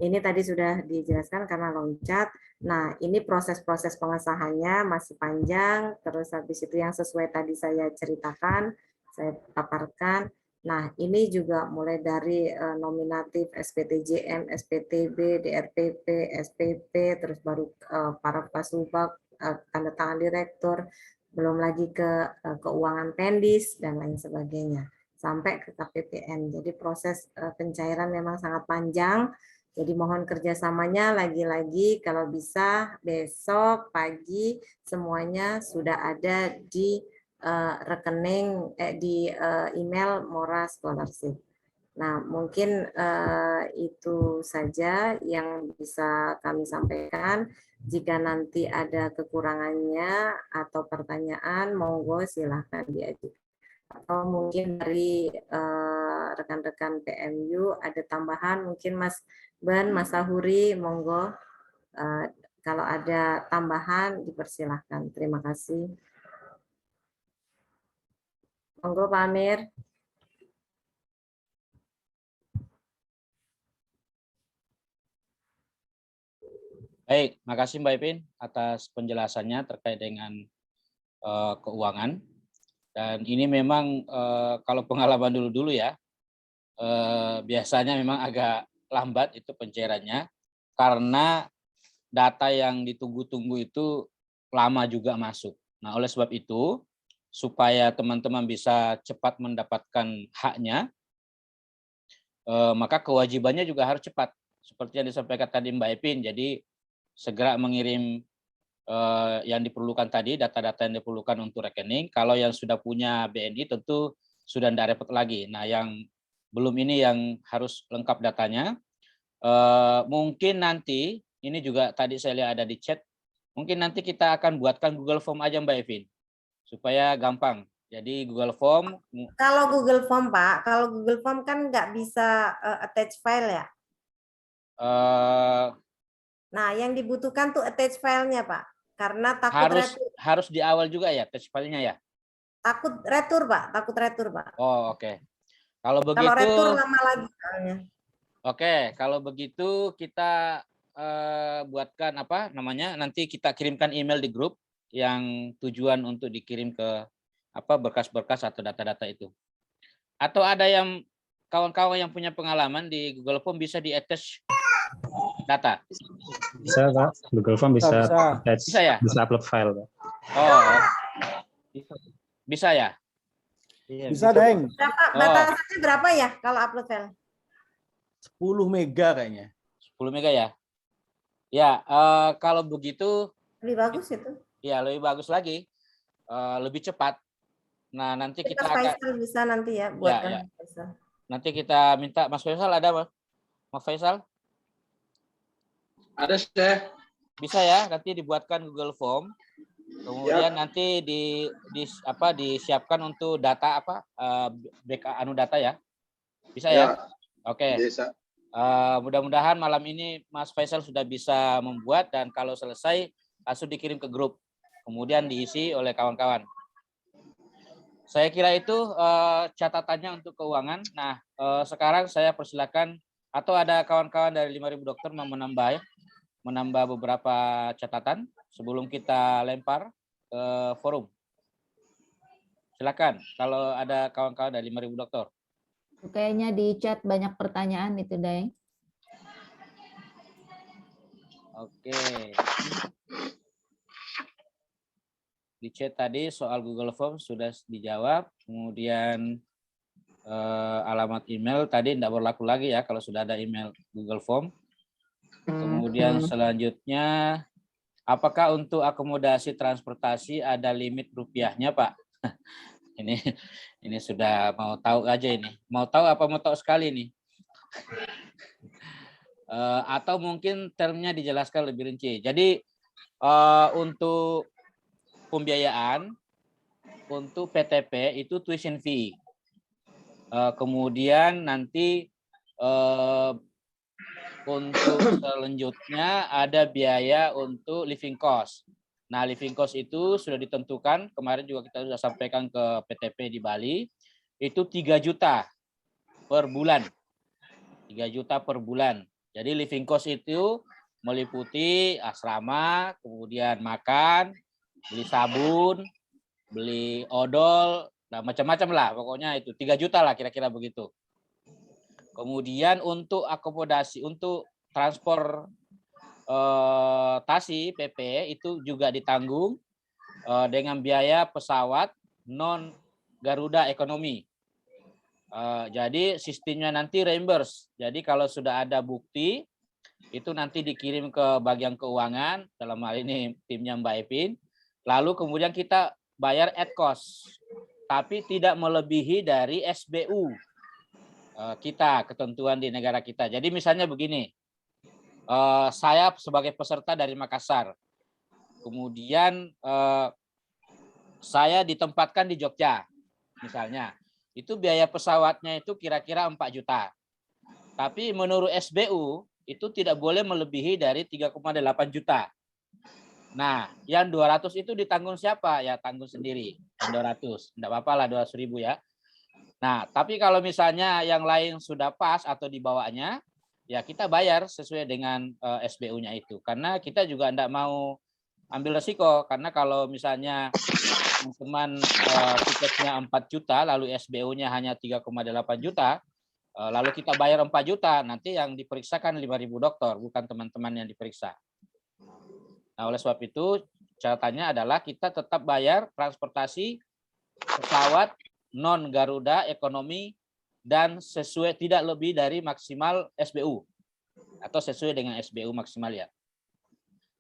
Ini tadi sudah dijelaskan karena loncat. Nah, ini proses-proses pengesahannya masih panjang, terus habis itu yang sesuai tadi saya ceritakan, saya paparkan. Nah, ini juga mulai dari nominatif SPTJM, SPTB, DRPP, SPP, terus baru para pasubag, tanda tangan direktur, belum lagi ke keuangan pendis, dan lain sebagainya, sampai ke KPPN. Jadi proses pencairan memang sangat panjang. Jadi mohon kerjasamanya lagi-lagi kalau bisa besok pagi semuanya sudah ada di rekening di email Mora Scholarship. Nah, mungkin itu saja yang bisa kami sampaikan. Jika nanti ada kekurangannya atau pertanyaan, monggo silahkan diajukan. Atau mungkin dari rekan-rekan PMU ada tambahan, mungkin Mas Ben, Mas Sahuri, monggo kalau ada tambahan dipersilahkan. Terima kasih. Monggo Pak Amir. Baik, makasih Mbak Ipin atas penjelasannya terkait dengan keuangan. Dan ini memang kalau pengalaman dulu-dulu ya, biasanya memang agak lambat itu pencairannya karena data yang ditunggu-tunggu itu lama juga masuk. Nah, oleh sebab itu, supaya teman-teman bisa cepat mendapatkan haknya, maka kewajibannya juga harus cepat. Seperti yang disampaikan tadi Mbak Ipin, jadi segera mengirim yang diperlukan tadi, data-data yang diperlukan untuk rekening. Kalau yang sudah punya BNI tentu sudah tidak repot lagi. Nah, yang belum ini yang harus lengkap datanya. Mungkin nanti, ini juga tadi saya lihat ada di chat, mungkin nanti kita akan buatkan Google Form aja Mbak Evin, supaya gampang. Jadi Google Form. Kalau Google Form Pak, kalau Google Form kan nggak bisa attach file ya? Nah, yang dibutuhkan tuh attach filenya Pak. Karena takut harus di awal juga ya attach filenya ya? Takut retur Pak, takut retur Pak. Oh oke. Kalau begitu. Kalau retur lama lagi soalnya. Oke, kalau begitu kita buatkan apa namanya, nanti kita kirimkan email di grup yang tujuan untuk dikirim ke apa berkas-berkas atau data-data itu. Atau ada yang kawan-kawan yang punya pengalaman di Google Form bisa di-attach data? Bisa Pak, Google Form bisa attach, bisa ya? Bisa upload file Pak. Oh, bisa ya? Bisa, Deng. Batasannya berapa ya kalau upload file? 10 mega kayaknya. 10 mega ya? Ya, kalau begitu lebih bagus itu. Ya, lebih bagus lagi. Lebih cepat. Nah, nanti kita Faisal bisa nanti ya buatkan. Ya. Nanti kita minta Mas Faisal, ada Mas Faisal? Ada, Chef. Bisa ya, nanti dibuatkan Google Form. Kemudian nanti disiapkan untuk data data ya. Bisa ya? Oke. Bisa. Mudah-mudahan malam ini Mas Faisal sudah bisa membuat, dan kalau selesai langsung dikirim ke grup. Kemudian diisi oleh kawan-kawan. Saya kira itu catatannya untuk keuangan. Nah, sekarang saya persilakan, atau ada kawan-kawan dari 5.000 dokter mau menambah beberapa catatan sebelum kita lempar ke forum. Silakan kalau ada kawan-kawan dari 5.000 dokter. Kayaknya di chat banyak pertanyaan itu, Deng. Oke. Di chat tadi soal Google Form sudah dijawab. Kemudian alamat email tadi tidak berlaku lagi ya kalau sudah ada email Google Form. Kemudian selanjutnya, apakah untuk akomodasi transportasi ada limit rupiahnya, Pak? Ini sudah mau tahu aja ini. Mau tahu apa mau tahu sekali nih? Atau mungkin termnya dijelaskan lebih rinci. Jadi untuk pembiayaan untuk PTP itu tuition fee. Kemudian nanti untuk selanjutnya ada biaya untuk living cost. Nah, living cost itu sudah ditentukan, kemarin juga kita sudah sampaikan ke PTP di Bali, itu 3 juta per bulan. 3 juta per bulan. Jadi living cost itu meliputi asrama, kemudian makan, beli sabun, beli odol, nah macam-macam lah pokoknya itu 3 juta lah kira-kira begitu. Kemudian untuk akomodasi, untuk transportasi PP itu juga ditanggung dengan biaya pesawat non Garuda ekonomi. Jadi sistemnya nanti reimburse. Jadi kalau sudah ada bukti itu nanti dikirim ke bagian keuangan, dalam hal ini timnya Mbak Epin. Lalu kemudian kita bayar at cost, tapi tidak melebihi dari SBU kita, ketentuan di negara kita. Jadi misalnya begini, saya sebagai peserta dari Makassar, kemudian saya ditempatkan di Jogja, misalnya, itu biaya pesawatnya itu kira-kira 4 juta. Tapi menurut SBU itu tidak boleh melebihi dari 3,8 juta. Nah, yang 200 itu ditanggung siapa? Ya tanggung sendiri. Yang 200, enggak apa-apa lah 200.000 ya. Nah, tapi kalau misalnya yang lain sudah pas atau di bawahnya, ya kita bayar sesuai dengan SBU-nya itu. Karena kita juga enggak mau ambil resiko. Karena kalau misalnya teman-teman tiketnya 4 juta, lalu SBU-nya hanya 3,8 juta, lalu kita bayar 4 juta, nanti yang diperiksakan 5.000 dokter, bukan teman-teman yang diperiksa. Nah, oleh sebab itu, catatannya adalah kita tetap bayar transportasi pesawat non Garuda ekonomi dan sesuai tidak lebih dari maksimal SBU atau sesuai dengan SBU maksimal ya.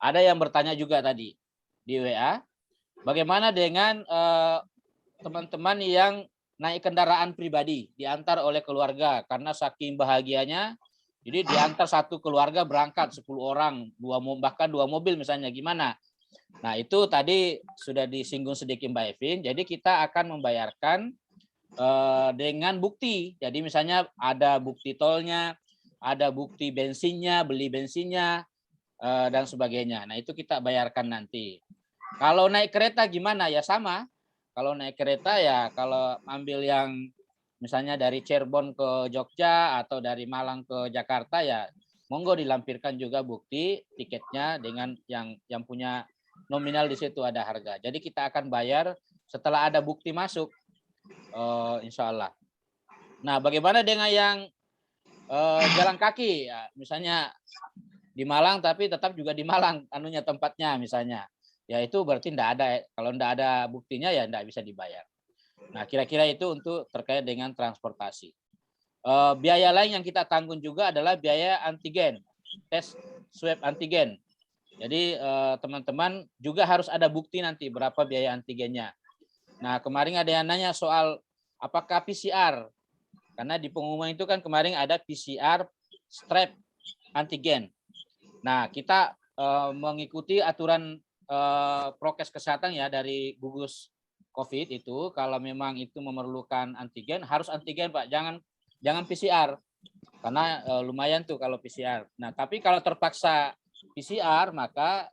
Ada yang bertanya juga tadi di WA, bagaimana dengan teman-teman yang naik kendaraan pribadi diantar oleh keluarga karena saking bahagianya, jadi diantar satu keluarga berangkat 10 orang, bahkan 2 mobil misalnya, gimana? Nah, itu tadi sudah disinggung sedikit Mbak Evin. Jadi kita akan membayarkan dengan bukti. Jadi misalnya ada bukti tolnya, ada bukti bensinnya, beli bensinnya, dan sebagainya. Nah, itu kita bayarkan nanti. Kalau naik kereta gimana? Ya sama. Kalau naik kereta ya kalau ambil yang misalnya dari Cirebon ke Jogja atau dari Malang ke Jakarta ya monggo dilampirkan juga bukti tiketnya dengan yang punya nominal di situ ada harga. Jadi kita akan bayar setelah ada bukti masuk, insya Allah. Nah, bagaimana dengan yang jalan kaki? Ya, misalnya di Malang tapi tetap juga di Malang anunya tempatnya misalnya. Ya itu berarti enggak ada, kalau enggak ada buktinya ya enggak bisa dibayar. Nah, kira-kira itu untuk terkait dengan transportasi. Biaya lain yang kita tanggung juga adalah biaya antigen, tes swab antigen. Jadi teman-teman juga harus ada bukti nanti berapa biaya antigennya. Nah, kemarin ada yang nanya soal apakah PCR, karena di pengumuman itu kan kemarin ada PCR strep antigen. Nah, kita mengikuti aturan prokes kesehatan ya dari gugus COVID itu, kalau memang itu memerlukan antigen harus antigen Pak, jangan PCR karena lumayan tuh kalau PCR. Nah, tapi kalau terpaksa PCR maka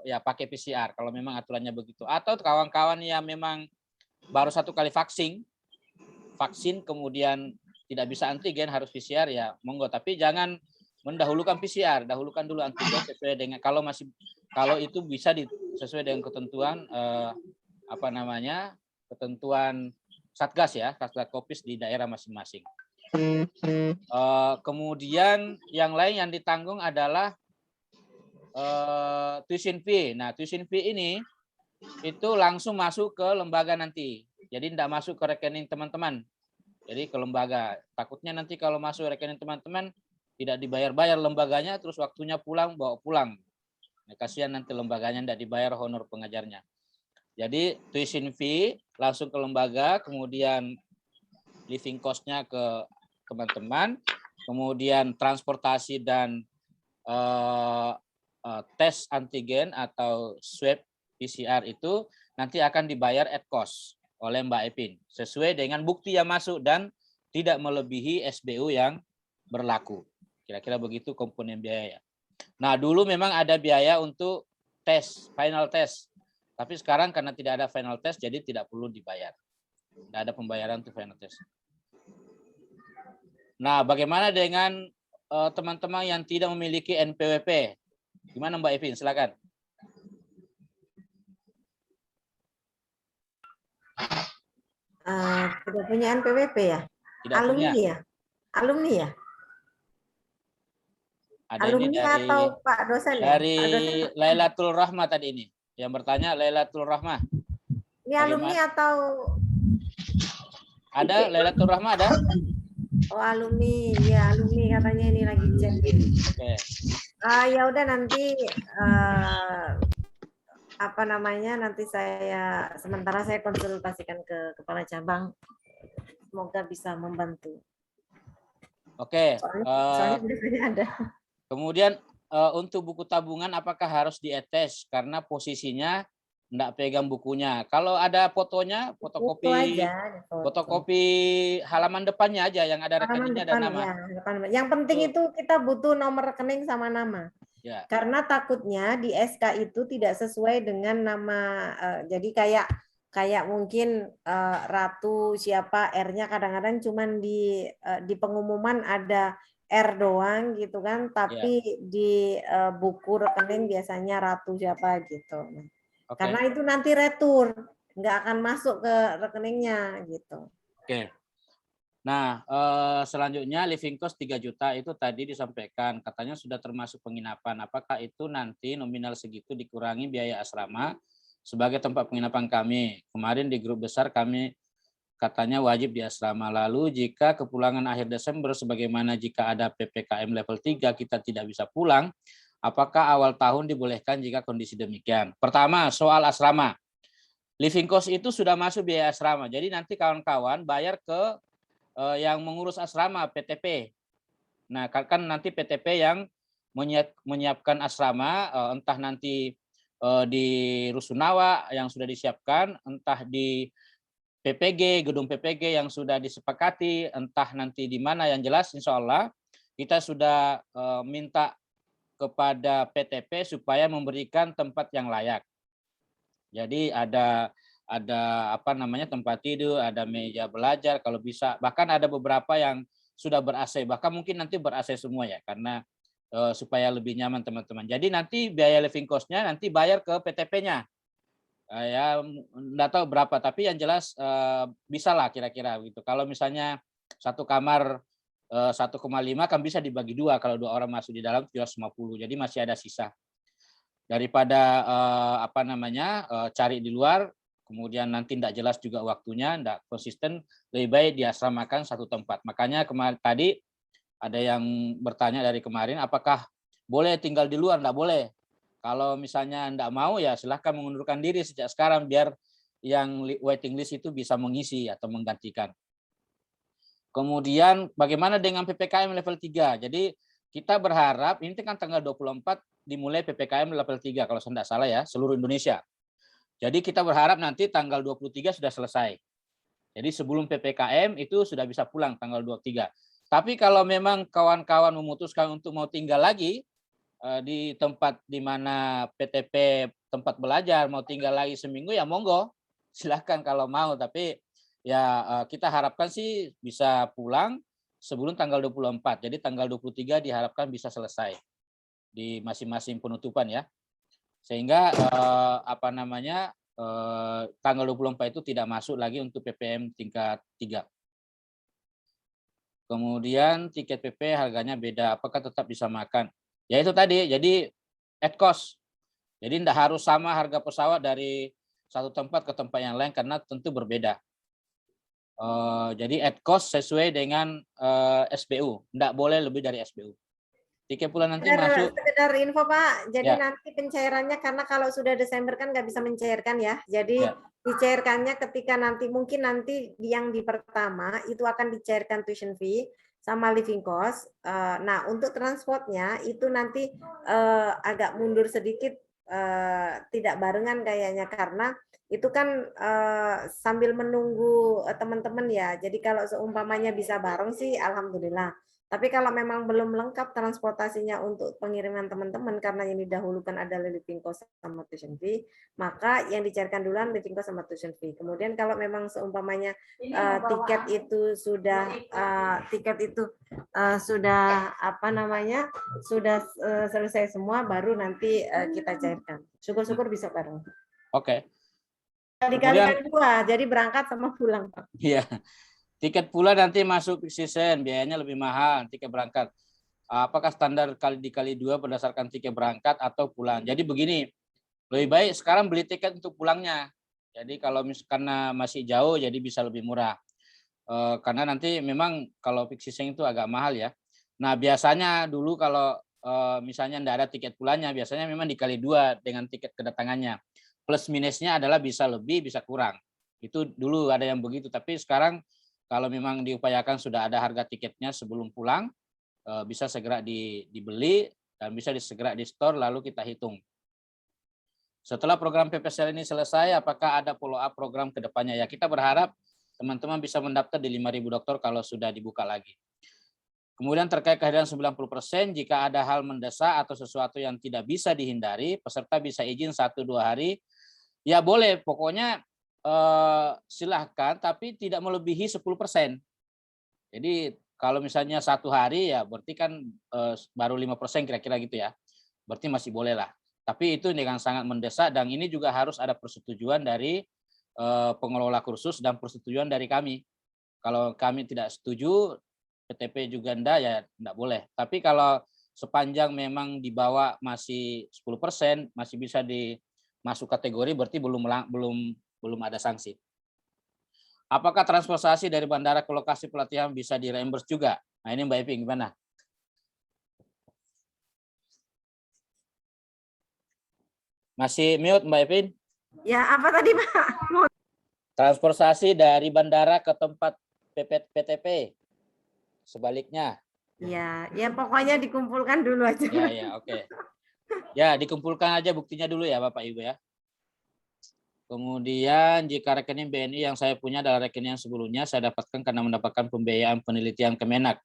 ya pakai PCR kalau memang aturannya begitu. Atau kawan-kawan yang memang baru 1 kali vaksin kemudian tidak bisa antigen harus PCR ya monggo, tapi jangan mendahulukan PCR, dahulukan dulu antigen sesuai dengan kalau itu bisa sesuai dengan ketentuan ketentuan Satgas ya, Satgas Covid di daerah masing-masing. Kemudian yang lain yang ditanggung adalah tuition fee. Nah, tuition fee ini itu langsung masuk ke lembaga nanti. Jadi tidak masuk ke rekening teman-teman. Jadi ke lembaga. Takutnya nanti kalau masuk rekening teman-teman tidak dibayar-bayar lembaganya, terus waktunya pulang bawa pulang. Nah, kasihan nanti lembaganya tidak dibayar honor pengajarnya. Jadi tuition fee langsung ke lembaga, kemudian living cost-nya ke teman-teman. kemudian transportasi dan tes antigen atau swab PCR itu nanti akan dibayar at cost oleh Mbak Epin sesuai dengan bukti yang masuk dan tidak melebihi SBU yang berlaku. Kira-kira begitu komponen biaya. Nah, dulu memang ada biaya untuk tes, final test. Tapi sekarang karena tidak ada final test jadi tidak perlu dibayar. Tidak ada pembayaran untuk final test. Nah, bagaimana dengan teman-teman yang tidak memiliki NPWP? Gimana Mbak Epin? Silakan. Tidak punya NPWP ya? Tidak Alumni punya. ya? Alumni ya? Ada Alumni ini dari atau Pak dosen ya? dari Pak dosen. Lailatul Rahmah tadi ini. Yang bertanya Lailatul Rahmah. Ini alumni atau Ada Lailatul Rahmah ada? oh alumni? Ya alumni katanya ini lagi chat. Oke. Ya udah nanti apa namanya nanti saya sementara saya konsultasikan ke kepala cabang. Semoga bisa membantu. Oke. Soalnya biasanya ada. Kemudian untuk buku tabungan apakah harus di-attach karena posisinya enggak pegang bukunya. Kalau ada fotonya, fotokopi Foto aja, foto. fotokopi halaman depannya aja yang ada Halaman rekeningnya depan, dan nama. ya, depan. Yang penting itu kita butuh nomor rekening sama nama. Ya. Karena takutnya di SK itu tidak sesuai dengan nama. Jadi kayak mungkin Ratu siapa R-nya kadang-kadang cuman di pengumuman ada R doang gitu kan, tapi di buku rekening biasanya Ratu siapa gitu. Oke. Karena itu nanti retur, nggak akan masuk ke rekeningnya gitu. Oke. Nah, selanjutnya living cost 3 juta itu tadi disampaikan katanya sudah termasuk penginapan. Apakah itu nanti nominal segitu dikurangi biaya asrama sebagai tempat penginapan kami? Kemarin di grup besar kami katanya wajib di asrama. Lalu jika kepulangan akhir Desember sebagaimana jika ada PPKM level 3 kita tidak bisa pulang, apakah awal tahun dibolehkan jika kondisi demikian? Pertama, soal asrama. Living cost itu sudah masuk biaya asrama. Jadi nanti kawan-kawan bayar ke yang mengurus asrama PTP. Nah, kan nanti PTP yang menyiapkan asrama, entah nanti di Rusunawa yang sudah disiapkan, entah di PPG, gedung PPG yang sudah disepakati, entah nanti di mana, yang jelas insya Allah kita sudah minta kepada PTP supaya memberikan tempat yang layak. Jadi ada apa namanya tempat tidur, ada meja belajar kalau bisa, bahkan ada beberapa yang sudah ber-AC, bahkan mungkin nanti ber-AC semua ya, karena supaya lebih nyaman teman-teman. Jadi nanti biaya living cost-nya nanti bayar ke PTP-nya. Ya enggak tahu berapa, tapi yang jelas bisa lah kira-kira gitu. Kalau misalnya satu kamar 1,5 kan bisa dibagi 2, kalau 2 orang masuk di dalam 350, jadi masih ada sisa. Daripada apa namanya cari di luar, kemudian nanti tidak jelas juga waktunya, tidak konsisten, lebih baik diasramakan satu tempat. Makanya kemarin tadi ada yang bertanya dari kemarin, apakah boleh tinggal di luar? Tidak boleh. Kalau misalnya tidak mau ya silahkan mengundurkan diri sejak sekarang biar yang waiting list itu bisa mengisi atau menggantikan. Kemudian bagaimana dengan PPKM level 3? Jadi kita berharap ini kan tanggal 24 dimulai PPKM level 3 kalau saya tidak salah ya, seluruh Indonesia. Jadi kita berharap nanti tanggal 23 sudah selesai. Jadi sebelum PPKM itu sudah bisa pulang tanggal 23. Tapi kalau memang kawan-kawan memutuskan untuk mau tinggal lagi di tempat di mana PTP tempat belajar, mau tinggal lagi seminggu ya monggo. Silahkan kalau mau, tapi ya kita harapkan sih bisa pulang sebelum tanggal 24. Jadi tanggal 23 diharapkan bisa selesai di masing-masing penutupan ya. Sehingga apa namanya tanggal 24 itu tidak masuk lagi untuk PPM tingkat 3. Kemudian tiket PP harganya beda, apakah tetap bisa makan? Ya itu tadi, jadi at cost. Jadi tidak harus sama harga pesawat dari satu tempat ke tempat yang lain karena tentu berbeda. Jadi at cost sesuai dengan SBU, tidak boleh lebih dari SBU. Tiket pulang nanti masuk. Sekedar info Pak, jadi Ya. nanti pencairannya karena kalau sudah Desember kan nggak bisa mencairkan ya. Jadi dicairkannya ketika nanti mungkin nanti yang di pertama itu akan dicairkan tuition fee sama living cost. Nah, untuk transportnya itu nanti agak mundur sedikit, tidak barengan kayaknya, karena itu kan sambil menunggu teman-teman ya. Jadi kalau seumpamanya bisa bareng sih alhamdulillah. Tapi kalau memang belum lengkap transportasinya untuk pengiriman teman-teman karena yang didahulukan adalah living cost sama tuition fee, maka yang dicarikan duluan living cost sama tuition fee. Kemudian kalau memang seumpamanya tiket itu sudah apa namanya sudah selesai semua, baru nanti kita cairkan. Syukur-syukur bisa bareng. Oke. Dikalikan 2, jadi berangkat sama pulang, Pak. Iya. Tiket pula nanti masuk peak season, biayanya lebih mahal tiket berangkat. Apakah standar dikali 2 berdasarkan tiket berangkat atau pulang? Jadi begini, lebih baik sekarang beli tiket untuk pulangnya. Jadi kalau karena masih jauh, jadi bisa lebih murah. Karena nanti memang kalau peak season itu agak mahal ya. Nah biasanya dulu kalau misalnya tidak ada tiket pulangnya, biasanya memang dikali 2 dengan tiket kedatangannya. Plus minusnya adalah bisa lebih, bisa kurang. Itu dulu ada yang begitu, tapi sekarang kalau memang diupayakan sudah ada harga tiketnya sebelum pulang, bisa segera dibeli dan bisa segera di store lalu kita hitung. Setelah program PPSL ini selesai, apakah ada follow up program ke depannya? Ya kita berharap teman-teman bisa mendaftar di 5.000 dokter kalau sudah dibuka lagi. Kemudian terkait kehadiran 90%, jika ada hal mendesak atau sesuatu yang tidak bisa dihindari, peserta bisa izin 1-2 hari. Ya boleh, pokoknya silahkan, tapi tidak melebihi 10%. Jadi kalau misalnya 1 hari ya berarti kan baru 5% kira-kira gitu ya. Berarti masih boleh lah. Tapi itu dengan sangat mendesak dan ini juga harus ada persetujuan dari pengelola kursus dan persetujuan dari kami. Kalau kami tidak setuju, PTP juga enggak, ya enggak boleh. Tapi kalau sepanjang memang di bawah masih 10%, masih bisa masuk kategori, berarti belum ada sanksi. Apakah transportasi dari bandara ke lokasi pelatihan bisa di-reimburse juga? Nah ini Mbak Evi gimana? Masih mute Mbak Evi? Ya, apa tadi Pak? Transportasi dari bandara ke tempat PTP. Sebaliknya. Ya pokoknya dikumpulkan dulu aja. Ya, oke. Ya, dikumpulkan aja buktinya dulu ya Bapak Ibu ya. Kemudian jika rekening BNI yang saya punya adalah rekening yang sebelumnya saya dapatkan karena mendapatkan pembiayaan penelitian Kemenak.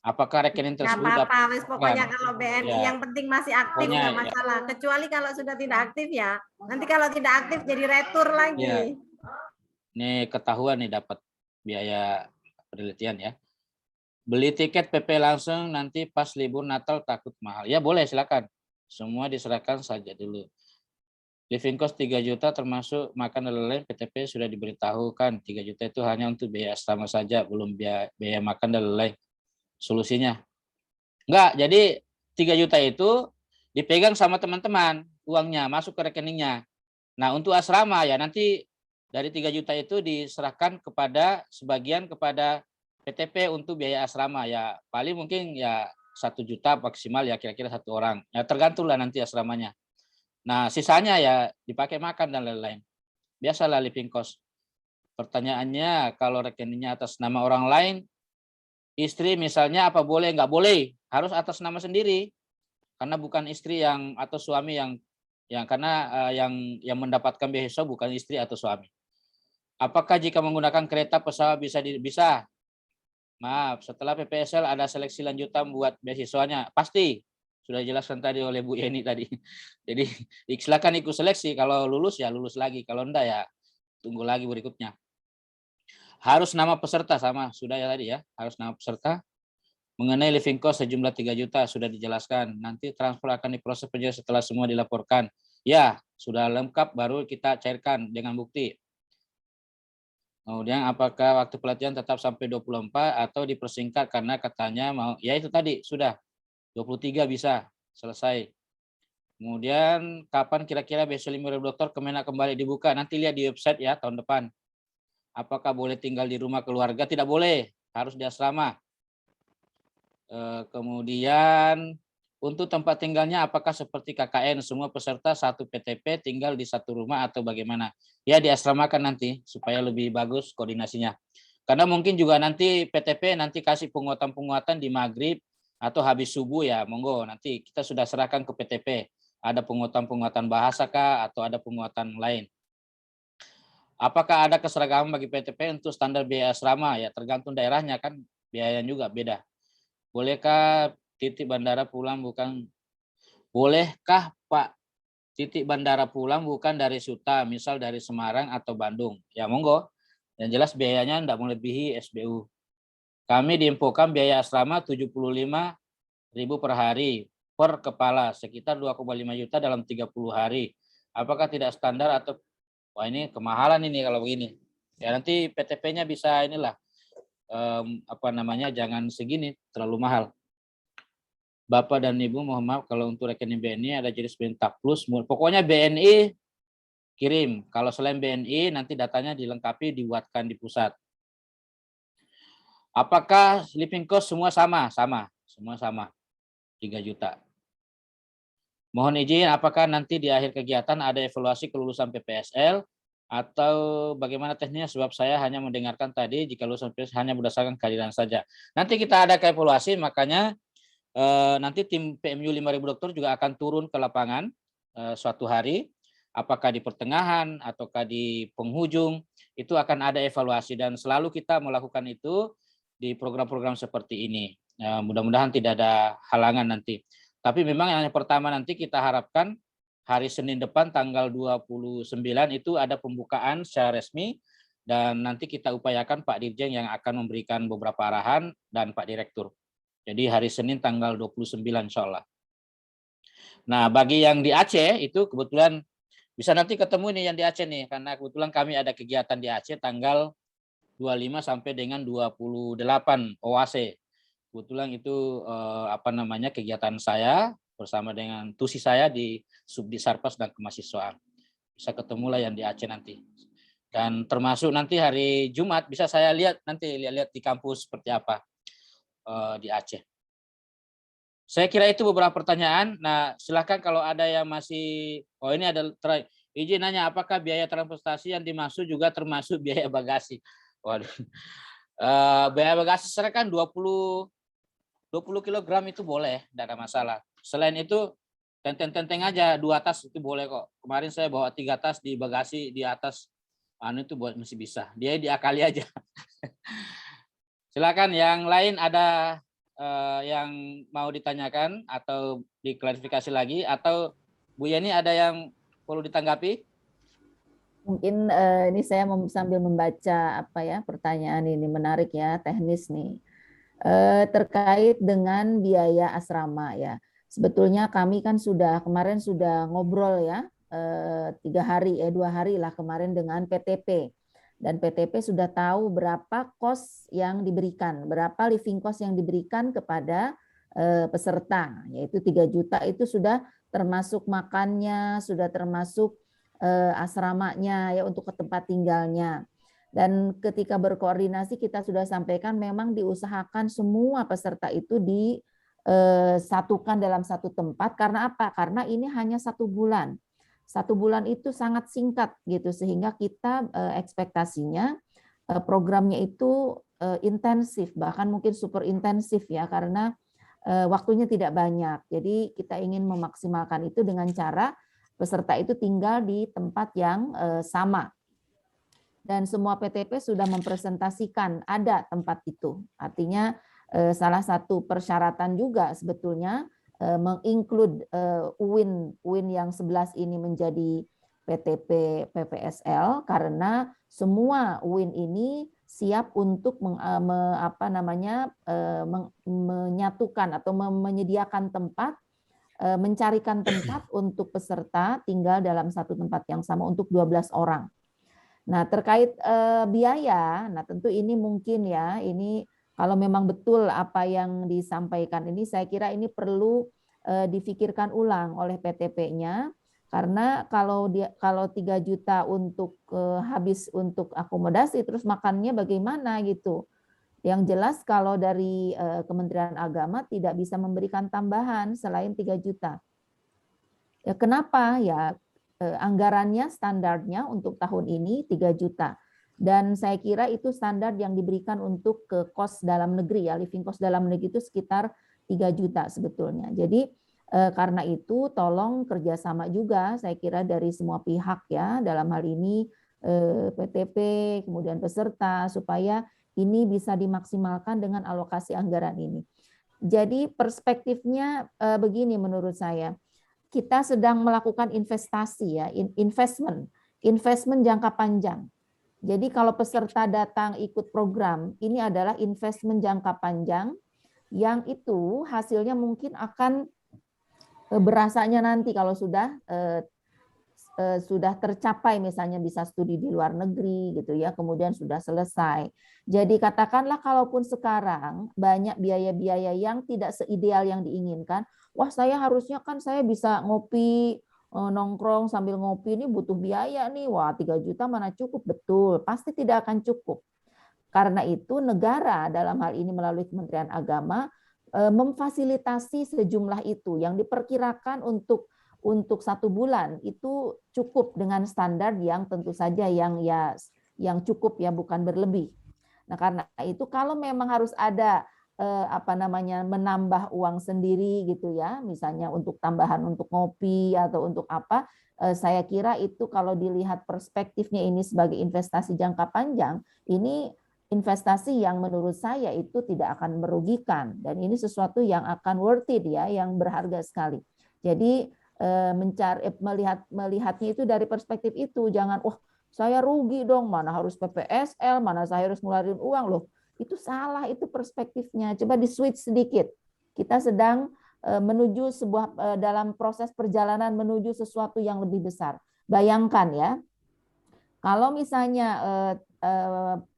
Apakah rekening tersebut apa-apa, pokoknya kalau BNI ya, yang penting masih aktif nggak masalah. Ya. Kecuali kalau sudah tidak aktif ya. Nanti kalau tidak aktif jadi retur lagi. Ya. Ini ketahuan nih dapat biaya penelitian ya. Beli tiket PP langsung nanti pas libur Natal takut mahal. Ya boleh silakan. Semua diserahkan saja dulu. Living cost 3 juta termasuk makan dan lain-lain, PTP sudah diberitahukan 3 juta itu hanya untuk biaya asrama saja, belum biaya makan dan lain-lain. Solusinya enggak, jadi 3 juta itu dipegang sama teman-teman, uangnya masuk ke rekeningnya. Nah untuk asrama ya nanti dari 3 juta itu diserahkan kepada sebagian kepada PTP untuk biaya asrama ya, paling mungkin ya 1 juta maksimal ya, kira-kira 1 orang ya, tergantunglah nanti asramanya. Nah, sisanya ya dipakai makan dan lain-lain. Biasalah living cost. Pertanyaannya, kalau rekeningnya atas nama orang lain, istri misalnya apa boleh? Nggak boleh. Harus atas nama sendiri. Karena bukan istri yang atau suami yang karena yang mendapatkan beasiswa bukan istri atau suami. Apakah jika menggunakan kereta pesawat bisa? Maaf, setelah PPSL ada seleksi lanjutan buat beasiswanya. Pasti. Sudah dijelaskan tadi oleh Bu Yeni tadi. Jadi silakan ikut seleksi. Kalau lulus ya lulus lagi. Kalau enggak ya tunggu lagi berikutnya. Harus nama peserta sama. Sudah ya tadi ya. Harus nama peserta. Mengenai living cost sejumlah 3 juta sudah dijelaskan. Nanti transfer akan diproses penjualan setelah semua dilaporkan. Ya sudah lengkap baru kita cairkan dengan bukti. Kemudian apakah waktu pelatihan tetap sampai 24 atau dipersingkat karena katanya mau. Ya itu tadi sudah. 23 bisa selesai. Kemudian kapan kira-kira besok 5.000 dokter Kemenak kembali dibuka? Nanti lihat di website ya tahun depan. Apakah boleh tinggal di rumah keluarga? Tidak boleh, harus di asrama. Kemudian untuk tempat tinggalnya apakah seperti KKN semua peserta satu PTP tinggal di satu rumah atau bagaimana? Ya diasramakan nanti supaya lebih bagus koordinasinya. Karena mungkin juga nanti PTP nanti kasih penguatan-penguatan di maghrib atau habis subuh ya, monggo nanti kita sudah serahkan ke PTP. Ada penguatan-penguatan bahasa kah atau ada penguatan lain. Apakah ada keseragaman bagi PTP untuk standar biaya asrama? Ya tergantung daerahnya kan, biayanya juga beda. Bolehkah titik bandara pulang bukan? Bolehkah Pak titik bandara pulang bukan dari Suta, misal dari Semarang atau Bandung? Ya monggo. Yang jelas biayanya tidak melebihi SBU. Kami diinfokan biaya asrama 75.000 per hari per kepala, sekitar 2,5 juta dalam 30 hari. Apakah tidak standar atau wah ini kemahalan ini kalau begini. Ya nanti PTP-nya bisa inilah jangan segini terlalu mahal. Bapak dan Ibu mohon maaf kalau untuk rekening BNI ada jenis Bentak Plus. Pokoknya BNI kirim. Kalau selain BNI nanti datanya dilengkapi dibuatkan di pusat. Apakah living cost semua sama? Semua sama. 3 juta. Mohon izin apakah nanti di akhir kegiatan ada evaluasi kelulusan PPSL atau bagaimana teknisnya, sebab saya hanya mendengarkan tadi jika lulusan PPSL hanya berdasarkan kehadiran saja. Nanti kita ada evaluasi, makanya nanti tim PMU 5.000 dokter juga akan turun ke lapangan suatu hari, apakah di pertengahan ataukah di penghujung, itu akan ada evaluasi dan selalu kita melakukan itu di program-program seperti ini. Mudah-mudahan tidak ada halangan nanti. Tapi memang yang pertama nanti kita harapkan hari Senin depan tanggal 29 itu ada pembukaan secara resmi dan nanti kita upayakan Pak Dirjen yang akan memberikan beberapa arahan dan Pak Direktur. Jadi hari Senin tanggal 29 insya Allah. Nah bagi yang di Aceh itu kebetulan bisa nanti ketemu nih yang di Aceh nih, karena kebetulan kami ada kegiatan di Aceh tanggal 25 sampai dengan 28 OAC. Kebetulan itu kegiatan saya bersama dengan tusi saya di Subdi Sarpas dan Kemahasiswaan. Bisa ketemulah yang di Aceh nanti. Dan termasuk nanti hari Jumat bisa saya lihat nanti lihat di kampus seperti apa di Aceh. Saya kira itu beberapa pertanyaan. Nah, silakan kalau ada yang masih ini ada izin nanya apakah biaya transportasi yang dimaksud juga termasuk biaya bagasi. Waduh. Biaya bagasi sekarang kan 20 kg itu boleh, tidak ada masalah. Selain itu tenteng aja 2 tas itu boleh kok. Kemarin saya bawa 3 tas di bagasi di atas itu masih bisa. Dia diakali aja. Silakan yang lain ada yang mau ditanyakan atau diklarifikasi lagi atau Bu Yeni ada yang perlu ditanggapi? Mungkin ini saya sambil membaca pertanyaan ini menarik ya, teknis nih. Terkait dengan biaya asrama ya. Sebetulnya kami kan kemarin sudah ngobrol ya 2 hari lah kemarin dengan PTP. Dan PTP sudah tahu berapa kos yang diberikan, berapa living cost yang diberikan kepada peserta, yaitu 3 juta itu sudah termasuk makannya, sudah termasuk asramanya ya untuk ke tempat tinggalnya. Dan ketika berkoordinasi kita sudah sampaikan memang diusahakan semua peserta itu disatukan dalam satu tempat. Karena apa? Karena ini hanya 1 bulan. 1 bulan itu sangat singkat gitu sehingga kita ekspektasinya programnya itu intensif, bahkan mungkin super intensif ya karena waktunya tidak banyak. Jadi kita ingin memaksimalkan itu dengan cara peserta itu tinggal di tempat yang sama. Dan semua PTP sudah mempresentasikan ada tempat itu. Artinya salah satu persyaratan juga sebetulnya menginclude UIN yang 11 ini menjadi PTP PPSL karena semua UIN ini siap untuk menyatukan atau menyediakan tempat, mencarikan tempat untuk peserta tinggal dalam satu tempat yang sama untuk 12 orang. Nah, terkait biaya, nah tentu ini mungkin ya, ini kalau memang betul apa yang disampaikan ini, saya kira ini perlu difikirkan ulang oleh PTP-nya, karena kalau 3 juta untuk habis untuk akomodasi, terus makannya bagaimana gitu. Yang jelas kalau dari Kementerian Agama tidak bisa memberikan tambahan selain 3 juta. Ya, kenapa? Ya anggarannya standarnya untuk tahun ini 3 juta. Dan saya kira itu standar yang diberikan untuk ke kos dalam negeri ya, living cost dalam negeri itu sekitar 3 juta sebetulnya. Jadi karena itu tolong kerjasama juga saya kira dari semua pihak ya, dalam hal ini PTP, kemudian peserta, supaya ini bisa dimaksimalkan dengan alokasi anggaran ini. Jadi perspektifnya begini menurut saya, kita sedang melakukan investasi ya, investment jangka panjang. Jadi kalau peserta datang ikut program, ini adalah investment jangka panjang yang itu hasilnya mungkin akan berasanya nanti kalau sudah tercapai, misalnya bisa studi di luar negeri gitu ya, kemudian sudah selesai. Jadi katakanlah kalaupun sekarang banyak biaya-biaya yang tidak seideal yang diinginkan, wah saya harusnya kan saya bisa ngopi, nongkrong sambil ngopi, ini butuh biaya nih, wah 3 juta mana cukup, betul, pasti tidak akan cukup. Karena itu negara dalam hal ini melalui Kementerian Agama memfasilitasi sejumlah itu yang diperkirakan untuk 1 bulan itu cukup dengan standar yang tentu saja yang cukup ya, bukan berlebih. Nah karena itu kalau memang harus ada menambah uang sendiri gitu ya, misalnya untuk tambahan untuk ngopi atau untuk apa, saya kira itu kalau dilihat perspektifnya ini sebagai investasi jangka panjang, ini investasi yang menurut saya itu tidak akan merugikan, dan ini sesuatu yang akan worth it ya, yang berharga sekali. Jadi melihatnya itu dari perspektif itu, jangan saya rugi dong, mana harus PPSL, mana saya harus ngeluarin uang loh. Itu salah, itu perspektifnya. Coba di switch sedikit. Kita sedang menuju dalam proses perjalanan menuju sesuatu yang lebih besar. Bayangkan ya, kalau misalnya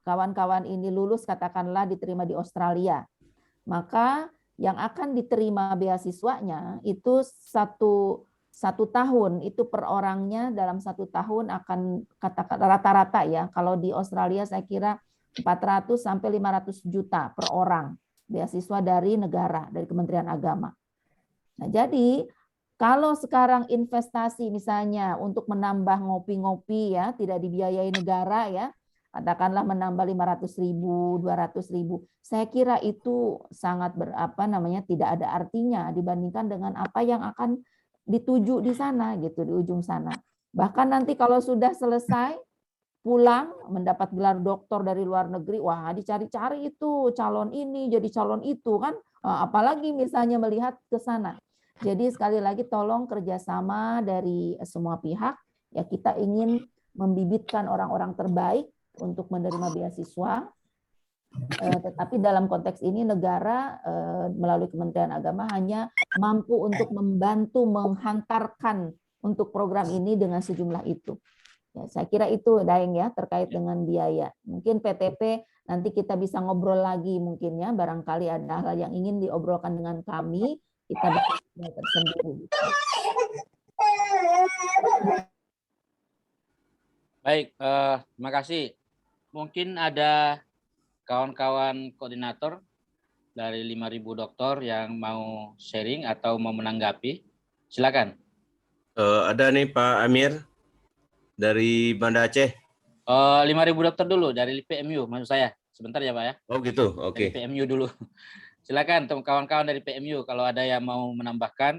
kawan-kawan ini lulus, katakanlah diterima di Australia, maka yang akan diterima beasiswanya itu satu tahun, itu per orangnya dalam 1 tahun akan katakan rata-rata ya, kalau di Australia saya kira 400 sampai 500 juta per orang beasiswa dari negara, dari Kementerian Agama. Nah, jadi kalau sekarang investasi misalnya untuk menambah ngopi-ngopi ya, tidak dibiayai negara ya, katakanlah menambah 500.000, 200.000, saya kira itu sangat tidak ada artinya dibandingkan dengan apa yang akan dituju di sana gitu, di ujung sana. Bahkan nanti kalau sudah selesai pulang mendapat gelar doktor dari luar negeri, wah dicari-cari itu calon ini jadi calon itu kan, apalagi misalnya melihat ke sana. Jadi sekali lagi tolong kerjasama dari semua pihak ya, kita ingin membibitkan orang-orang terbaik untuk menerima beasiswa, tetapi dalam konteks ini negara melalui Kementerian Agama hanya mampu untuk membantu menghantarkan untuk program ini dengan sejumlah itu. Ya, saya kira itu Daeng ya, terkait dengan biaya. Mungkin PTP nanti kita bisa ngobrol lagi mungkin ya, barangkali ada hal yang ingin diobrolkan dengan kami, kita bahas tersendiri. Baik, terima kasih. Mungkin ada kawan-kawan koordinator dari 5.000 dokter yang mau sharing atau mau menanggapi. Silakan. Ada nih Pak Amir dari Banda Aceh. 5.000 dokter dulu dari PMU, maksud saya. Sebentar ya Pak ya. Oh gitu, oke. Dari PMU dulu. Silakan kawan-kawan dari PMU kalau ada yang mau menambahkan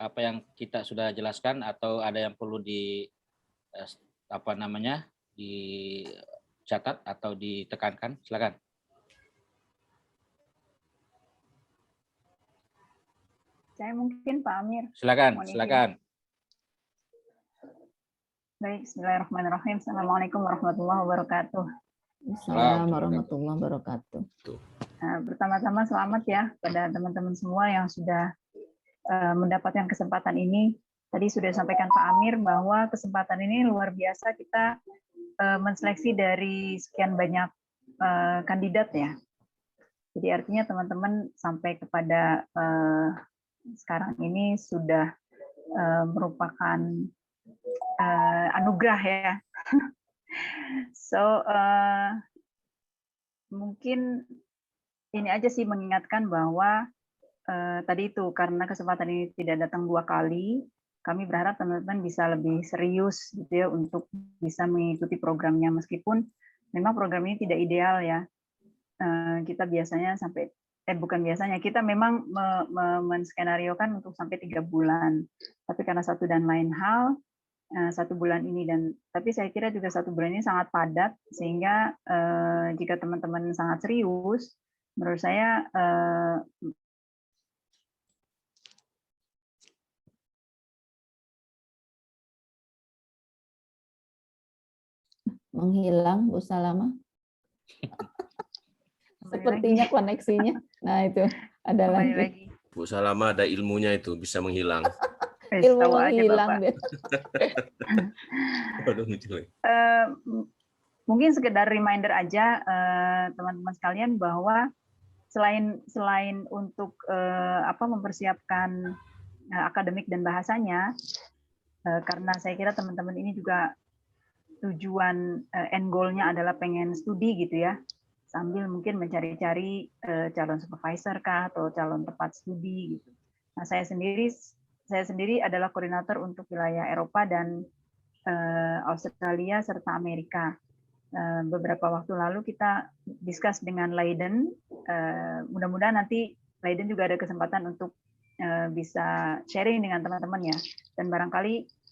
apa yang kita sudah jelaskan atau ada yang perlu dicatat atau ditekankan, silakan. Saya mungkin Pak Amir. Silakan. Baik, bismillahirrahmanirrahim. Assalamualaikum warahmatullahi wabarakatuh. Assalamualaikum warahmatullahi wabarakatuh. Pertama-tama selamat ya pada teman-teman semua yang sudah mendapatkan kesempatan ini. Tadi sudah disampaikan Pak Amir bahwa kesempatan ini luar biasa, kita menseleksi dari sekian banyak kandidat ya. Jadi artinya teman-teman sampai kepada sekarang ini sudah merupakan anugerah ya. So mungkin ini aja sih mengingatkan bahwa tadi itu karena kesempatan ini tidak datang 2 kali, kami berharap teman-teman bisa lebih serius gitu ya untuk bisa mengikuti programnya, meskipun memang program ini tidak ideal ya. Kita biasanya sampai bukan biasanya, kita memang menskenariokan untuk sampai 3 bulan. Tapi karena satu dan lain hal, 1 bulan ini tapi saya kira juga 1 bulan ini sangat padat, sehingga jika teman-teman sangat serius, menurut saya Menghilang Bu Salama. Sepertinya koneksinya. Nah, itu ada lagi. Bu Salama ada ilmunya itu, bisa menghilang. Ilmu menghilang deh. Mungkin sekedar reminder aja teman-teman sekalian bahwa selain untuk mempersiapkan akademik dan bahasanya, karena saya kira teman-teman ini juga tujuan end goal-nya adalah pengen studi gitu ya, sambil mungkin mencari-cari calon supervisor kah atau calon tempat studi gitu. Nah, saya sendiri adalah koordinator untuk wilayah Eropa dan Australia serta Amerika. Beberapa waktu lalu kita discuss dengan Leiden. Mudah-mudahan nanti Leiden juga ada kesempatan untuk bisa sharing dengan teman-teman ya. Dan barangkali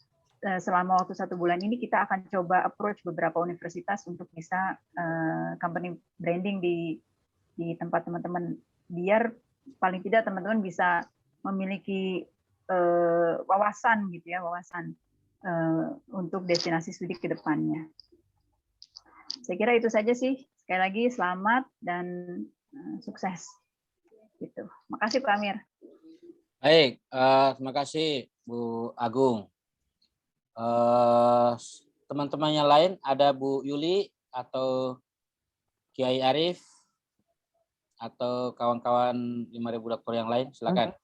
selama waktu 1 bulan ini kita akan coba approach beberapa universitas untuk bisa company branding di tempat teman-teman, biar paling tidak teman-teman bisa memiliki wawasan gitu ya, untuk destinasi studi ke depannya. Saya kira itu saja sih. Sekali lagi selamat dan sukses. Gitu. Makasih Pak Amir. Baik, terima kasih Bu Agung. Teman-teman yang lain, ada Bu Yuli atau Kiai Arif atau kawan-kawan 5.000 dokter yang lain, silakan.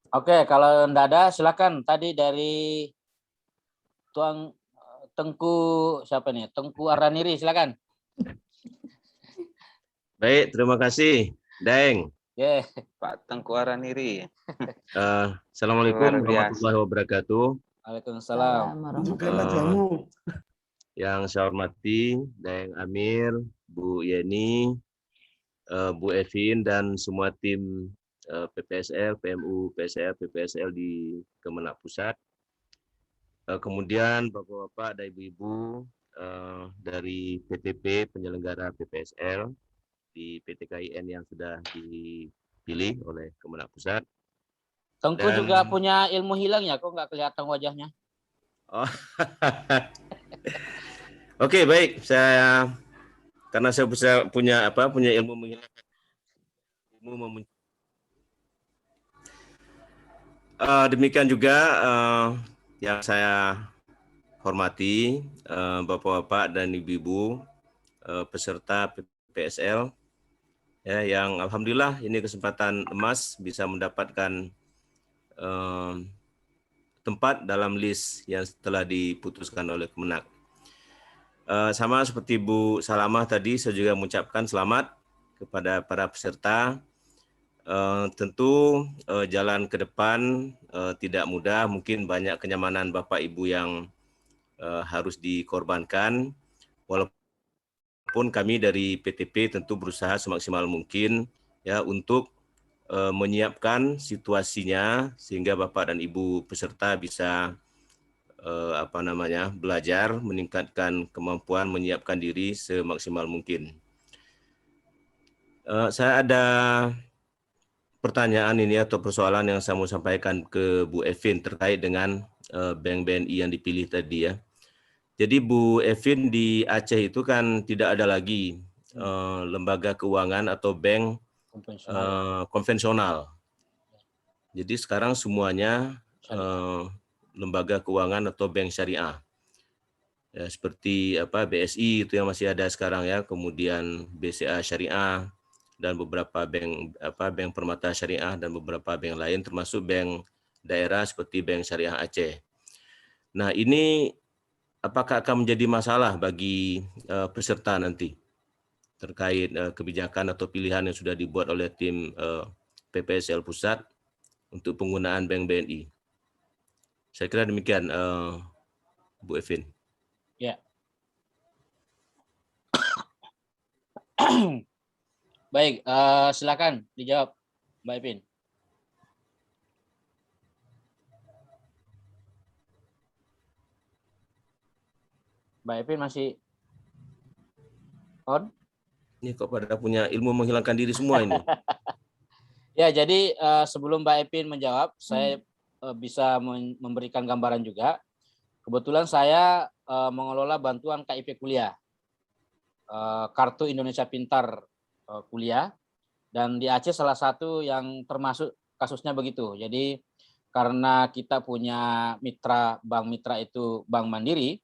Oke, kalau enggak ada silakan. Tadi dari Tengku siapa nih? Tengku Araniri, silakan. Baik, terima kasih, Daeng. Yeah. Pak Tengku Araniri. Assalamualaikum warahmatullahi wabarakatuh. Waalaikumsalam. Yang saya hormati Daeng Amir, Bu Yeni, Bu Evin, dan semua tim PPSL, PMU, PSL, PPSL di Kemenak Pusat. Kemudian Bapak-Bapak dan Ibu-Ibu dari PTP penyelenggara PPSL di PT KIN yang sudah dipilih oleh Kemenak Pusat. Tengku juga punya ilmu hilang ya, kok nggak kelihatan wajahnya? Oh. Oke, baik. Karena saya bisa punya ilmu menghilangkan ilmu demikian juga yang saya hormati Bapak-bapak dan Ibu-ibu peserta PPSL ya, yang alhamdulillah ini kesempatan emas bisa mendapatkan tempat dalam list yang telah diputuskan oleh Kemenak. Sama seperti Bu Salamah tadi, saya juga mengucapkan selamat kepada para peserta. Tentu jalan ke depan tidak mudah, mungkin banyak kenyamanan Bapak Ibu yang harus dikorbankan. Walaupun kami dari PTP tentu berusaha semaksimal mungkin ya untuk menyiapkan situasinya sehingga Bapak dan Ibu peserta bisa belajar, meningkatkan kemampuan, menyiapkan diri semaksimal mungkin. Saya ada pertanyaan ini atau persoalan yang saya mau sampaikan ke Bu Evin terkait dengan Bank BNI yang dipilih tadi ya. Jadi Bu Evin, di Aceh itu kan tidak ada lagi lembaga keuangan atau bank konvensional. Jadi sekarang semuanya lembaga keuangan atau bank syariah. Ya, seperti BSI itu yang masih ada sekarang ya, kemudian BCA Syariah dan beberapa bank permata syariah dan beberapa bank lain termasuk bank daerah seperti Bank Syariah Aceh. Nah, ini apakah akan menjadi masalah bagi peserta nanti terkait kebijakan atau pilihan yang sudah dibuat oleh tim PPSL pusat untuk penggunaan bank BNI. Saya kira demikian, Bu Evin. Ya. Baik, silakan dijawab, Mbak Evin. Mbak Evin masih on? Ini kok pada punya ilmu menghilangkan diri semua ini. Ya, jadi sebelum Mbak Evin menjawab, saya bisa memberikan gambaran juga. Kebetulan saya mengelola bantuan KIP kuliah, Kartu Indonesia Pintar kuliah, dan di Aceh salah satu yang termasuk kasusnya begitu. Jadi karena kita punya mitra, bank mitra itu Bank Mandiri,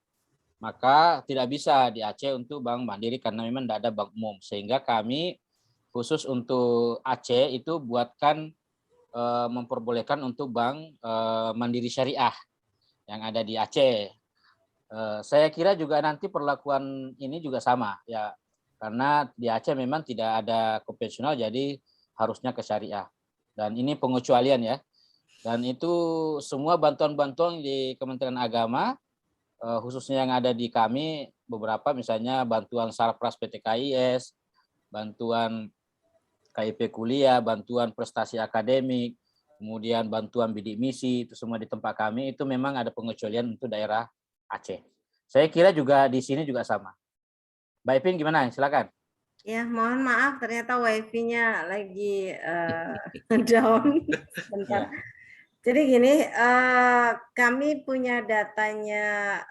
maka tidak bisa di Aceh untuk Bank Mandiri karena memang tidak ada bank umum, sehingga kami khusus untuk Aceh itu buatkan memperbolehkan untuk Bank Mandiri Syariah yang ada di Aceh. Saya kira juga nanti perlakuan ini juga sama ya, karena di Aceh memang tidak ada konvensional, jadi harusnya ke syariah. Dan ini pengecualian ya. Dan itu semua bantuan-bantuan di Kementerian Agama, khususnya yang ada di kami beberapa, misalnya bantuan Sarpras PTKIS, bantuan KIP kuliah, bantuan prestasi akademik, kemudian bantuan bidik misi, itu semua di tempat kami itu memang ada pengecualian untuk daerah Aceh. Saya kira juga di sini juga sama. Mbak Ipin gimana? Silakan. Ya, mohon maaf ternyata wifi-nya lagi down. Bentar. Ya. Jadi gini, kami punya datanya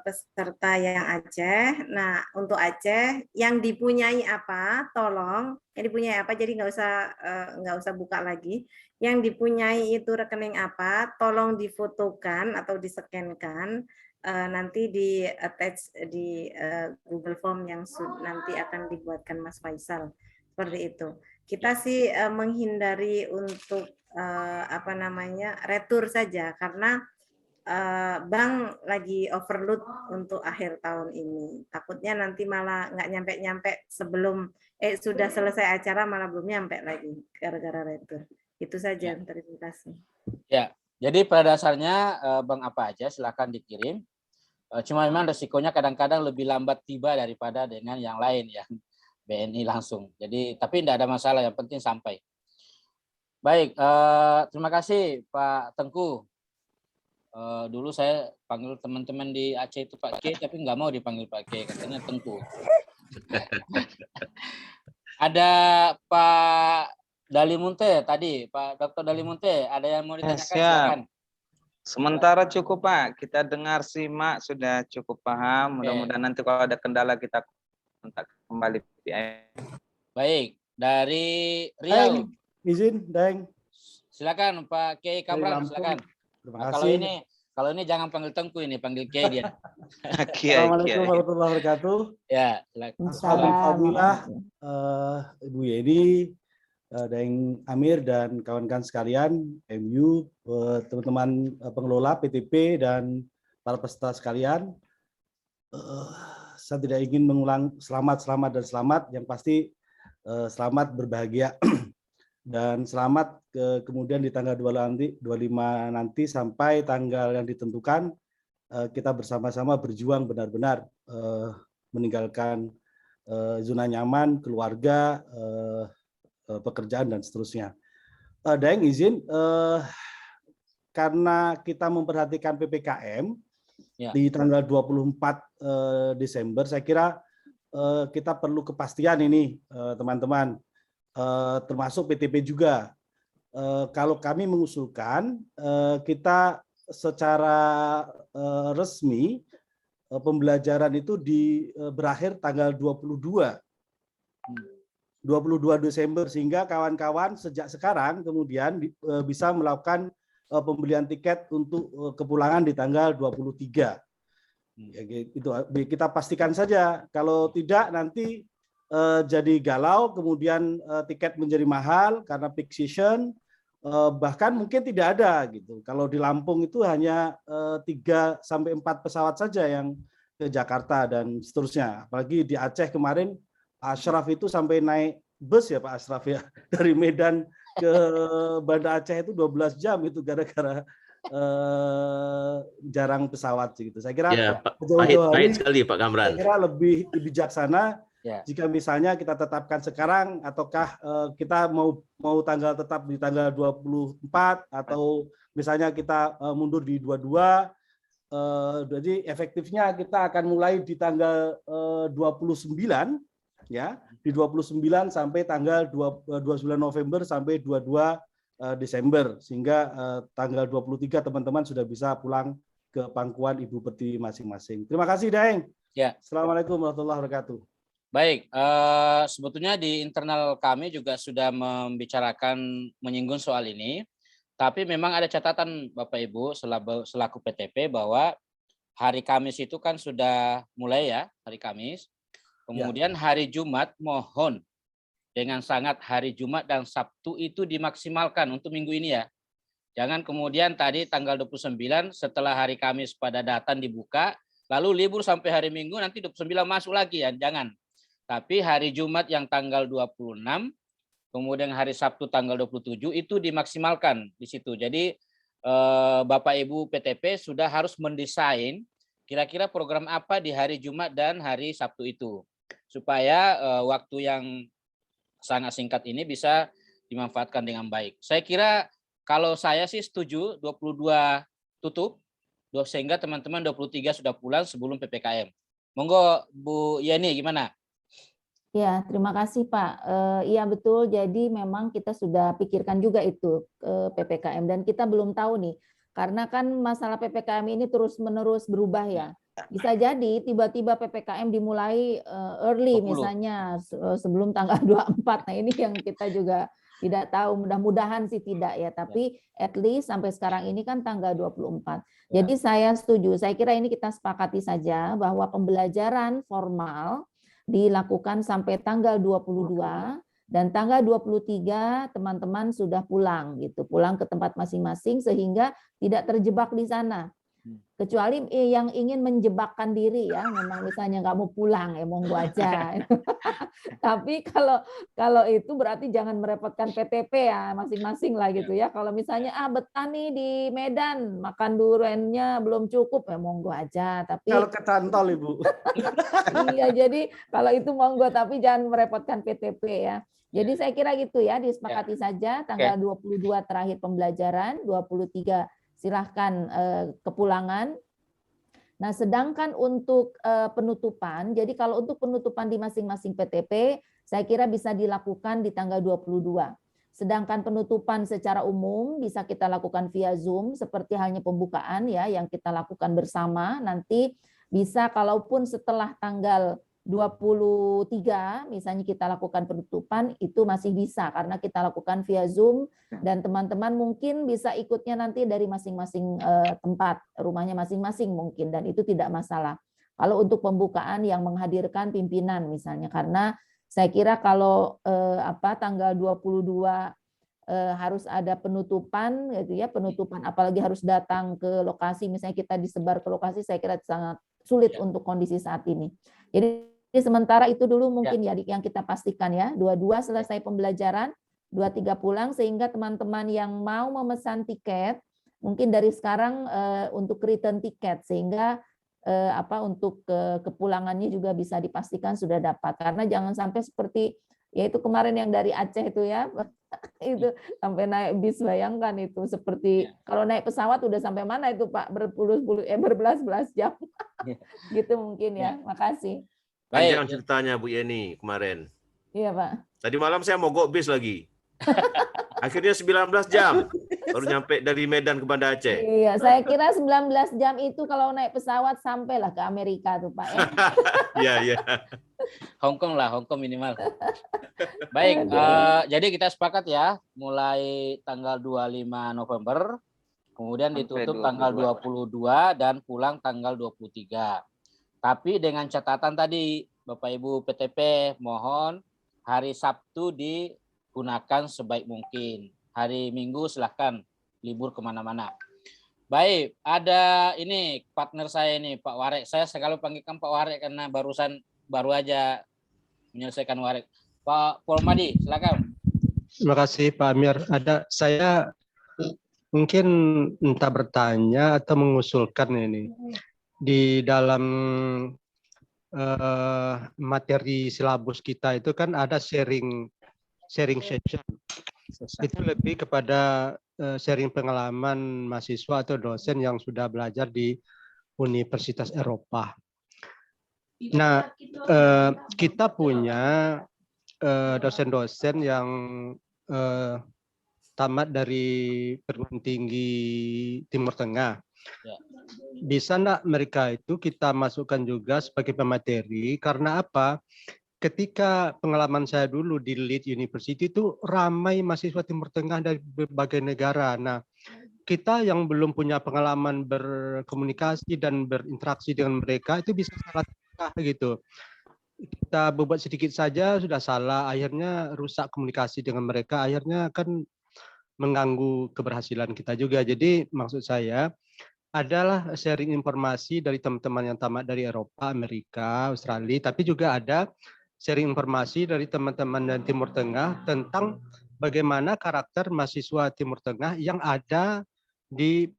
peserta yang Aceh. Nah, untuk Aceh yang dipunyai apa? Tolong, yang dipunyai apa? Jadi nggak usah buka lagi. Yang dipunyai itu rekening apa? Tolong difotokan atau di-scan-kan. Nanti di attach di Google Form yang nanti akan dibuatkan Mas Faisal. Seperti itu. Kita sih menghindari untuk retur saja karena bank lagi overload untuk akhir tahun ini. Takutnya nanti malah nggak nyampe sebelum sudah selesai acara malah belum nyampe lagi gara-gara retur. Itu saja. Terima kasih. Ya, jadi pada dasarnya bank apa aja silakan dikirim. Cuma memang resikonya kadang-kadang lebih lambat tiba daripada dengan yang lain ya, BNI langsung. Jadi tapi tidak ada masalah, yang penting sampai. Baik, terima kasih Pak Tengku. Dulu saya panggil teman-teman di Aceh itu Pak K, tapi nggak mau dipanggil Pak K, katanya Tengku. Ada Pak Dalimunte tadi, Pak Dr. Dalimunte, ada yang mau ditanyakan? Silakan. Sementara cukup Pak, kita dengar simak sudah cukup paham. Mudah-mudahan nanti kalau ada kendala kita kontak kembali. Baik, dari Riau. Izin, Deng. Silakan Pak Kiai Kamran, silakan. Terima Nah, kasih. kalau ini jangan panggil Tengku, ini panggil Kiai dia. Assalamualaikum warahmatullahi wabarakatuh. Ya, silakan. Alhamdulillah, Ibu Yeni, Deng Amir dan kawan-kawan sekalian, MU, teman-teman pengelola PTP dan para peserta sekalian. Saya tidak ingin mengulang selamat, yang pasti selamat berbahagia dan selamat kemudian di tanggal 25 nanti sampai tanggal yang ditentukan kita bersama-sama berjuang benar-benar meninggalkan zona nyaman, keluarga, pekerjaan dan seterusnya. Daeng izin karena kita memperhatikan PPKM di tanggal 24 Desember, saya kira kita perlu kepastian ini teman-teman, termasuk PTP juga. Kalau kami mengusulkan kita secara resmi pembelajaran itu berakhir tanggal 22 Desember, sehingga kawan-kawan sejak sekarang kemudian bisa melakukan pembelian tiket untuk kepulangan di tanggal 23. Ya, itu kita pastikan saja. Kalau tidak nanti jadi galau, kemudian tiket menjadi mahal karena peak season, bahkan mungkin tidak ada gitu. Kalau di Lampung itu hanya 3 sampai 4 pesawat saja yang ke Jakarta dan seterusnya. Apalagi di Aceh kemarin Ashraf itu sampai naik bus ya Pak Asraf ya, dari Medan ke Banda Aceh itu 12 jam itu gara-gara jarang pesawat gitu. Saya kira Ya, jauh-jauh pahit hari sekali Pak Kamran. saya kira lebih bijaksana Ya. jika misalnya kita tetapkan sekarang ataukah kita mau tanggal tetap di tanggal 24 atau misalnya kita mundur di 22. Jadi efektifnya kita akan mulai di tanggal 29 ya, di 29 sampai tanggal 29 November sampai 22 Desember sehingga tanggal 23 teman-teman sudah bisa pulang ke pangkuan Ibu Pertiwi masing-masing. Terima kasih Daeng. Ya. Assalamualaikum warahmatullahi wabarakatuh. Baik, sebetulnya di internal kami juga sudah membicarakan menyinggung soal ini. Tapi memang ada catatan Bapak Ibu selaku PTP bahwa hari Kamis itu kan sudah mulai ya, hari Kamis. Kemudian hari Jumat mohon dengan sangat hari Jumat dan Sabtu itu dimaksimalkan untuk minggu ini ya. Jangan kemudian tadi tanggal 29 setelah hari Kamis pada datang dibuka, lalu libur sampai hari Minggu nanti 29 masuk lagi ya, jangan. Tapi hari Jumat yang tanggal 26 kemudian hari Sabtu tanggal 27 itu dimaksimalkan di situ. Jadi Bapak Ibu PTP sudah harus mendesain kira-kira program apa di hari Jumat dan hari Sabtu itu. Supaya waktu yang sangat singkat ini bisa dimanfaatkan dengan baik. Saya kira kalau saya sih setuju 22 tutup, sehingga teman-teman 23 sudah pulang sebelum PPKM. Monggo Bu Yeni gimana? Ya, terima kasih Pak. Iya betul, jadi memang kita sudah pikirkan juga itu PPKM dan kita belum tahu nih, karena kan masalah PPKM ini terus-menerus berubah ya. Bisa jadi tiba-tiba PPKM dimulai early 20. misalnya sebelum tanggal 24. Nah ini yang kita juga tidak tahu, mudah-mudahan sih tidak ya, tapi at least sampai sekarang ini kan tanggal 24. Jadi saya setuju, saya kira ini kita sepakati saja bahwa pembelajaran formal dilakukan sampai tanggal 22 dan tanggal 23 teman-teman sudah pulang gitu, pulang ke tempat masing-masing sehingga tidak terjebak di sana. Kecuali yang ingin menjebakkan diri ya, memang misalnya nggak mau pulang ya monggo aja. Tapi kalau itu berarti jangan merepotkan PTP ya masing-masing lah gitu ya. Kalau misalnya betah nih di Medan makan durennya belum cukup ya monggo aja. Tapi Kalau kecantol Ibu. iya jadi kalau itu monggo tapi jangan merepotkan PTP ya. Jadi saya kira gitu ya, disepakati saja tanggal 22 terakhir pembelajaran, 23 silahkan kepulangan. Nah, sedangkan untuk penutupan, jadi kalau untuk penutupan di masing-masing PTP, saya kira bisa dilakukan di tanggal 22. Sedangkan penutupan secara umum bisa kita lakukan via Zoom, seperti halnya pembukaan ya, yang kita lakukan bersama. Nanti bisa kalaupun setelah tanggal 23 misalnya kita lakukan penutupan itu masih bisa karena kita lakukan via Zoom dan teman-teman mungkin bisa ikutnya nanti dari masing-masing tempat rumahnya masing-masing mungkin dan itu tidak masalah. Kalau untuk pembukaan yang menghadirkan pimpinan misalnya karena saya kira kalau tanggal 22 harus ada penutupan gitu ya, penutupan apalagi harus datang ke lokasi misalnya kita disebar ke lokasi saya kira sangat sulit untuk kondisi saat ini. Jadi sementara itu dulu mungkin ya yang kita pastikan ya, 22 selesai pembelajaran, 23 pulang sehingga teman-teman yang mau memesan tiket mungkin dari sekarang untuk return tiket sehingga untuk kepulangannya juga bisa dipastikan sudah dapat karena jangan sampai seperti yaitu kemarin yang dari Aceh itu ya itu sampai naik bis bayangkan itu seperti kalau naik pesawat udah sampai mana itu Pak berbelas-belas jam gitu mungkin ya. Makasih. Panjang ceritanya Bu Yeni kemarin. Iya Pak. Tadi malam saya mogok bis lagi. Akhirnya 19 jam baru nyampe dari Medan ke Banda Aceh. Iya, saya kira 19 jam itu kalau naik pesawat sampailah ke Amerika tuh Pak ya. Iya, iya. Hongkong lah, Hongkong minimal. Baik, jadi kita sepakat ya, mulai tanggal 25 November, kemudian ditutup tanggal 22 dan pulang tanggal 23. Tapi dengan catatan tadi, Bapak Ibu PTP mohon hari Sabtu digunakan sebaik mungkin. Hari Minggu silahkan libur kemana-mana. Baik, ada ini partner saya ini Pak Warek. Saya selalu panggilkan Pak Warek karena baru aja menyelesaikan Warek. Pak Polmadi, silakan. Terima kasih Pak Amir. Saya mungkin entah bertanya atau mengusulkan ini di dalam materi silabus kita itu kan ada sharing session. Itu lebih kepada sharing pengalaman mahasiswa atau dosen yang sudah belajar di Universitas Eropa. Nah, kita punya dosen-dosen yang tamat dari perguruan tinggi Timur Tengah. Bisa enggak mereka itu kita masukkan juga sebagai pemateri? Karena apa? Ketika pengalaman saya dulu di Leeds University itu ramai mahasiswa Timur Tengah dari berbagai negara. Nah, kita yang belum punya pengalaman berkomunikasi dan berinteraksi dengan mereka itu bisa salah gitu. Kita berbuat sedikit saja sudah salah, akhirnya rusak komunikasi dengan mereka, akhirnya kan mengganggu keberhasilan kita juga. Jadi maksud saya adalah sharing informasi dari teman-teman yang tamat dari Eropa, Amerika, Australia, tapi juga ada sharing informasi dari teman-teman dari Timur Tengah tentang bagaimana karakter mahasiswa Timur Tengah yang ada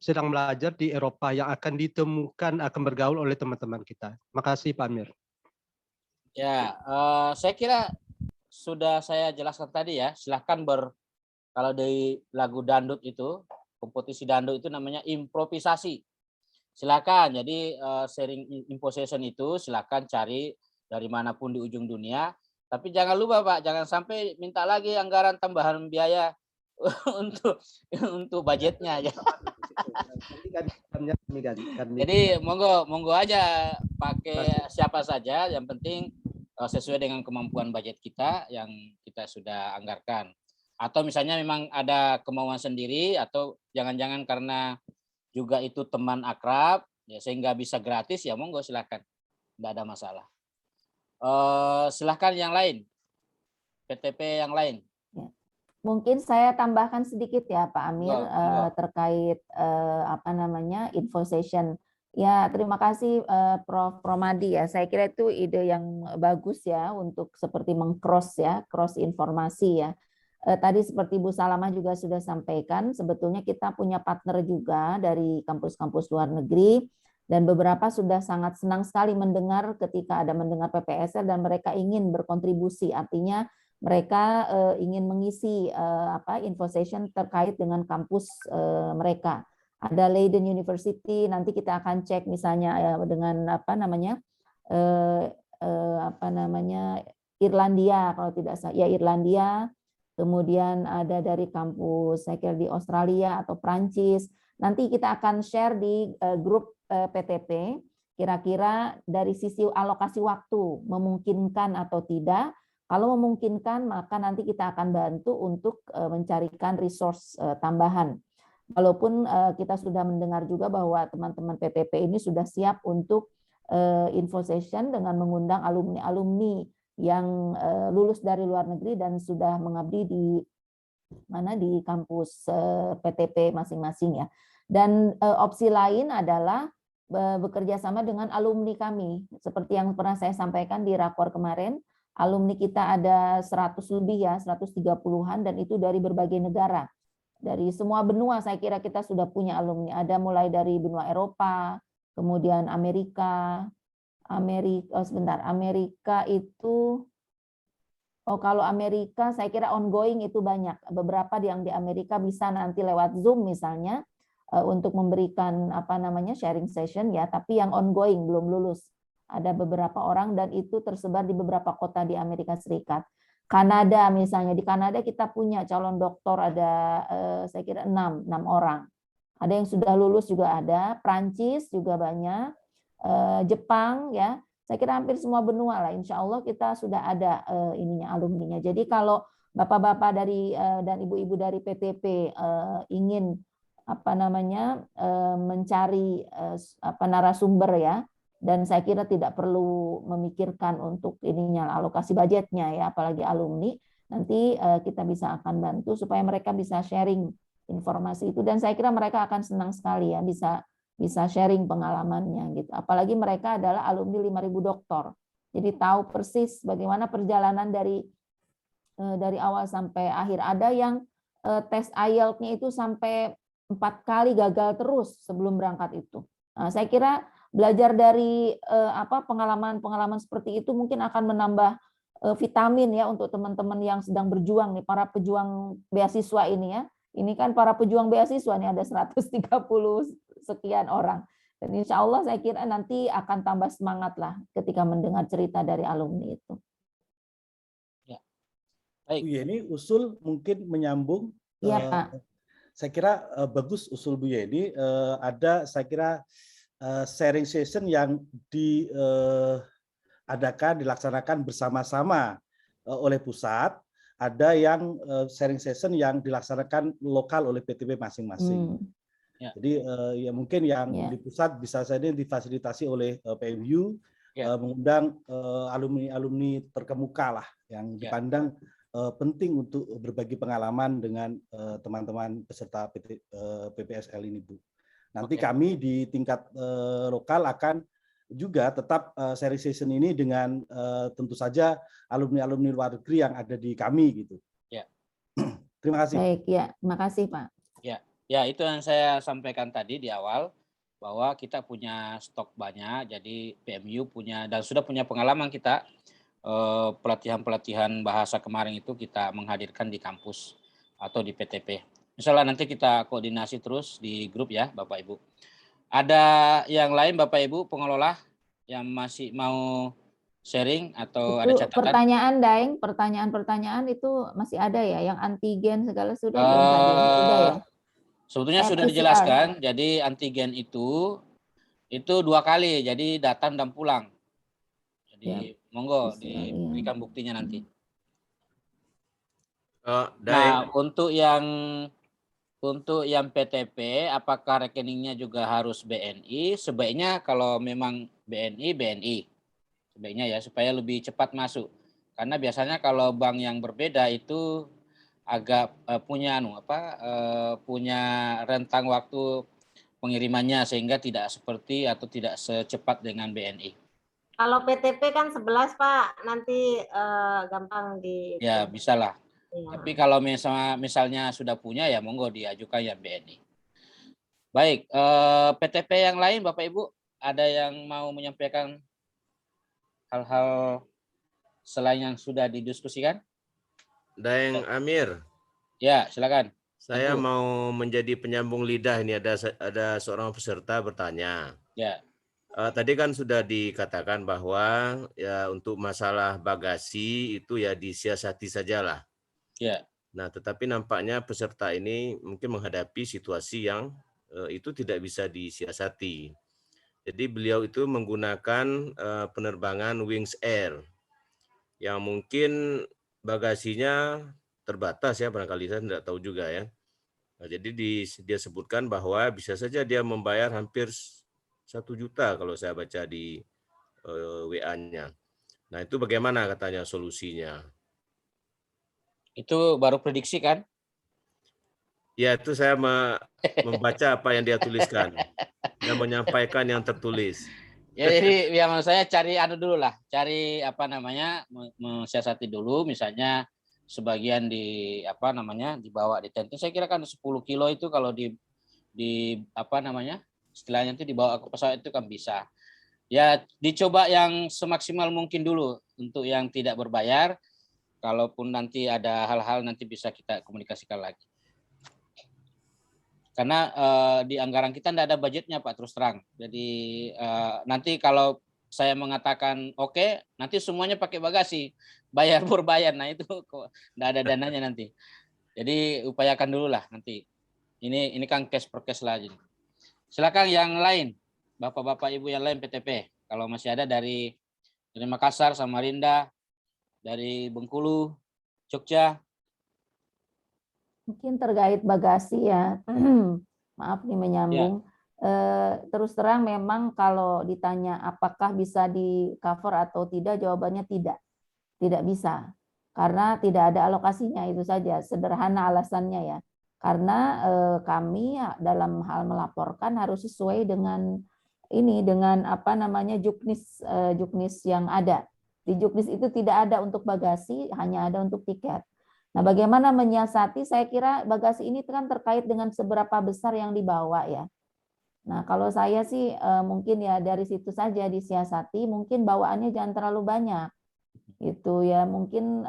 sedang belajar di Eropa yang akan ditemukan, akan bergaul oleh teman-teman kita. Makasih Pak Amir. Ya, saya kira sudah saya jelaskan tadi ya. Silahkan kalau dari lagu dangdut itu, kompetisi dangdut itu namanya improvisasi. Silakan. Jadi sharing info session itu silakan cari dari manapun di ujung dunia. Tapi jangan lupa Pak, jangan sampai minta lagi anggaran tambahan biaya untuk budgetnya ya. Jadi monggo aja pakai siapa saja, yang penting sesuai dengan kemampuan budget kita yang kita sudah anggarkan. Atau misalnya memang ada kemauan sendiri, atau jangan-jangan karena juga itu teman akrab ya sehingga bisa gratis, ya monggo silakan, tidak ada masalah. Silahkan yang lain, PTP yang lain. Mungkin saya tambahkan sedikit ya Pak Amir terkait info session. Ya, terima kasih Prof. Promadi ya. Saya kira itu ide yang bagus ya untuk seperti cross informasi ya. Tadi seperti Bu Salamah juga sudah sampaikan, sebetulnya kita punya partner juga dari kampus-kampus luar negeri, dan beberapa sudah sangat senang sekali mendengar ketika ada mendengar PPSR dan mereka ingin berkontribusi, artinya mereka ingin mengisi info session terkait dengan kampus mereka. Ada Leiden University, nanti kita akan cek misalnya dengan Irlandia, kalau tidak salah ya Irlandia. Kemudian ada dari kampus saya kira di Australia atau Prancis. Nanti kita akan share di grup PTP kira-kira dari sisi alokasi waktu memungkinkan atau tidak. Kalau memungkinkan maka nanti kita akan bantu untuk mencarikan resource tambahan. Walaupun kita sudah mendengar juga bahwa teman-teman PTP ini sudah siap untuk info session dengan mengundang alumni-alumni yang lulus dari luar negeri dan sudah mengabdi di kampus PTP masing-masing ya. Dan opsi lain adalah bekerja sama dengan alumni kami. Seperti yang pernah saya sampaikan di rakor kemarin, alumni kita ada 100 lebih ya, 130-an, dan itu dari berbagai negara. Dari semua benua saya kira kita sudah punya alumni. Ada mulai dari benua Eropa, kemudian Amerika itu, kalau Amerika saya kira ongoing itu banyak. Beberapa yang di Amerika bisa nanti lewat Zoom misalnya untuk memberikan sharing session ya, tapi yang ongoing belum lulus. Ada beberapa orang dan itu tersebar di beberapa kota di Amerika Serikat. Kanada misalnya, di Kanada kita punya calon doktor ada saya kira 6 orang. Ada yang sudah lulus juga ada, Prancis juga banyak, Jepang ya. Saya kira hampir semua benua lah, insya Allah kita sudah ada alumninya. Jadi kalau bapak-bapak dari dan ibu-ibu dari PTP ingin mencari narasumber ya, dan saya kira tidak perlu memikirkan untuk alokasi budgetnya ya, apalagi alumni, nanti kita akan bantu supaya mereka bisa sharing informasi itu, dan saya kira mereka akan senang sekali ya bisa sharing pengalamannya gitu. Apalagi mereka adalah alumni 5.000 doktor. Jadi tahu persis bagaimana perjalanan dari dari awal sampai akhir. Ada yang tes IELTS-nya itu sampai 4 kali gagal terus sebelum berangkat itu. Nah, saya kira belajar dari pengalaman-pengalaman seperti itu mungkin akan menambah vitamin ya untuk teman-teman yang sedang berjuang nih, para pejuang beasiswa ini ya. Ini kan para pejuang beasiswa nih ada 130 sekian orang. Dan insya Allah saya kira nanti akan tambah semangat lah ketika mendengar cerita dari alumni itu. Ya. Baik. Bu Yeni, usul mungkin menyambung. Iya Pak. Saya kira bagus usul Bu Yeni. Ada saya kira sharing session yang dilaksanakan bersama-sama oleh pusat, ada yang sharing session yang dilaksanakan lokal oleh PTP masing-masing. Ya. Jadi ya mungkin yang di pusat bisa saja difasilitasi oleh PMU, mengundang alumni-alumni terkemuka lah yang dipandang penting untuk berbagi pengalaman dengan teman-teman peserta PPSL ini, Bu. Nanti kami di tingkat lokal akan juga tetap sharing session ini dengan tentu saja alumni-alumni luar negeri yang ada di kami gitu. Ya. Terima kasih. Baik, ya, makasih Pak. Ya, itu yang saya sampaikan tadi di awal bahwa kita punya stok banyak, jadi PMU punya dan sudah punya pengalaman kita pelatihan-pelatihan bahasa kemarin itu kita menghadirkan di kampus atau di PTP. Misalnya nanti kita koordinasi terus di grup ya Bapak Ibu. Ada yang lain Bapak Ibu pengelola yang masih mau sharing atau ada catatan? Pertanyaan Daeng, pertanyaan itu masih ada ya, yang antigen segala sudah belum tadi? Sudah ya? Sebetulnya sudah dijelaskan, jadi antigen itu 2 kali, jadi datang dan pulang. Jadi monggo diberikan buktinya nanti. Nah, untuk yang PTP, apakah rekeningnya juga harus BNI? Sebaiknya kalau memang BNI, sebaiknya ya supaya lebih cepat masuk. Karena biasanya kalau bank yang berbeda itu agak punya rentang waktu pengirimannya sehingga tidak seperti atau tidak secepat dengan BNI. Kalau PTP kan 11 Pak, nanti gampang di. Ya bisa lah. Tapi kalau misalnya sudah punya ya monggo diajukan yang BNI. Baik, PTP yang lain Bapak Ibu ada yang mau menyampaikan hal-hal selain yang sudah didiskusikan? Daeng Amir. Ya, silakan. Saya mau menjadi penyambung lidah ini, ada seorang peserta bertanya. Ya. Tadi kan sudah dikatakan bahwa ya untuk masalah bagasi itu ya disiasati sajalah. Ya. Nah, tetapi nampaknya peserta ini mungkin menghadapi situasi yang itu tidak bisa disiasati. Jadi beliau itu menggunakan penerbangan Wings Air yang mungkin bagasinya terbatas ya, barangkali saya tidak tahu juga ya. Nah, jadi dia sebutkan bahwa bisa saja dia membayar hampir 1 juta kalau saya baca di WA-nya. Nah, itu bagaimana katanya solusinya? Itu baru prediksi kan? Ya, itu saya membaca apa yang dia tuliskan dan menyampaikan yang tertulis. Ya, jadi ya menurut saya cari dulu lah, cari mensiasati dulu, misalnya sebagian dibawa di tenten. Saya kira kan 10 kilo itu kalau istilahnya itu dibawa ke pesawat itu kan bisa. Ya dicoba yang semaksimal mungkin dulu untuk yang tidak berbayar. Kalaupun nanti ada hal-hal nanti bisa kita komunikasikan lagi. Karena di anggaran kita tidak ada budgetnya Pak, terus terang. Jadi nanti kalau saya mengatakan oke, nanti semuanya pakai bagasi, bayar berbayar. Nah itu kok tidak ada dananya nanti. Jadi upayakan dulu lah nanti. Ini kan cash per cash lah. Jadi. Silakan yang lain, Bapak-bapak Ibu yang lain PTP. Kalau masih ada dari Makassar, Samarinda, dari Bengkulu, Jogja. Mungkin terkait bagasi ya, maaf nih menyambung. Terus terang memang kalau ditanya apakah bisa di cover atau tidak, jawabannya tidak bisa. Karena tidak ada alokasinya, itu saja, sederhana alasannya ya. Karena kami dalam hal melaporkan harus sesuai dengan juknis yang ada. Di Juknis itu tidak ada untuk bagasi, hanya ada untuk tiket. Nah, bagaimana menyiasati? Saya kira bagasi ini kan terkait dengan seberapa besar yang dibawa ya. Nah, kalau saya sih mungkin ya dari situ saja disiasati, mungkin bawaannya jangan terlalu banyak. Itu ya mungkin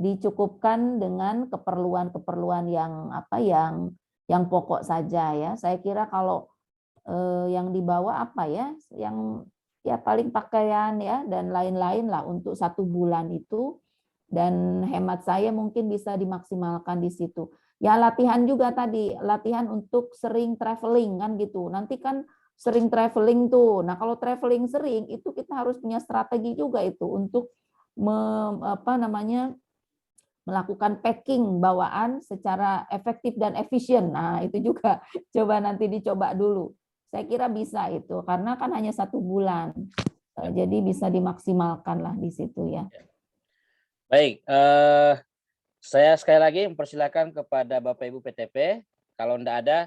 dicukupkan dengan keperluan-keperluan yang yang pokok saja ya. Saya kira kalau yang dibawa yang ya paling pakaian ya dan lain-lain lah untuk 1 bulan itu, dan hemat saya mungkin bisa dimaksimalkan di situ. Ya latihan juga tadi, latihan untuk sering traveling kan gitu. Nanti kan sering traveling tuh. Nah, kalau traveling sering itu kita harus punya strategi juga itu untuk melakukan packing bawaan secara efektif dan efisien. Nah, itu juga coba nanti dicoba dulu. Saya kira bisa itu, karena kan hanya 1 bulan. Jadi bisa dimaksimalkan lah di situ ya. Baik, saya sekali lagi mempersilakan kepada Bapak Ibu PTP. Kalau tidak ada,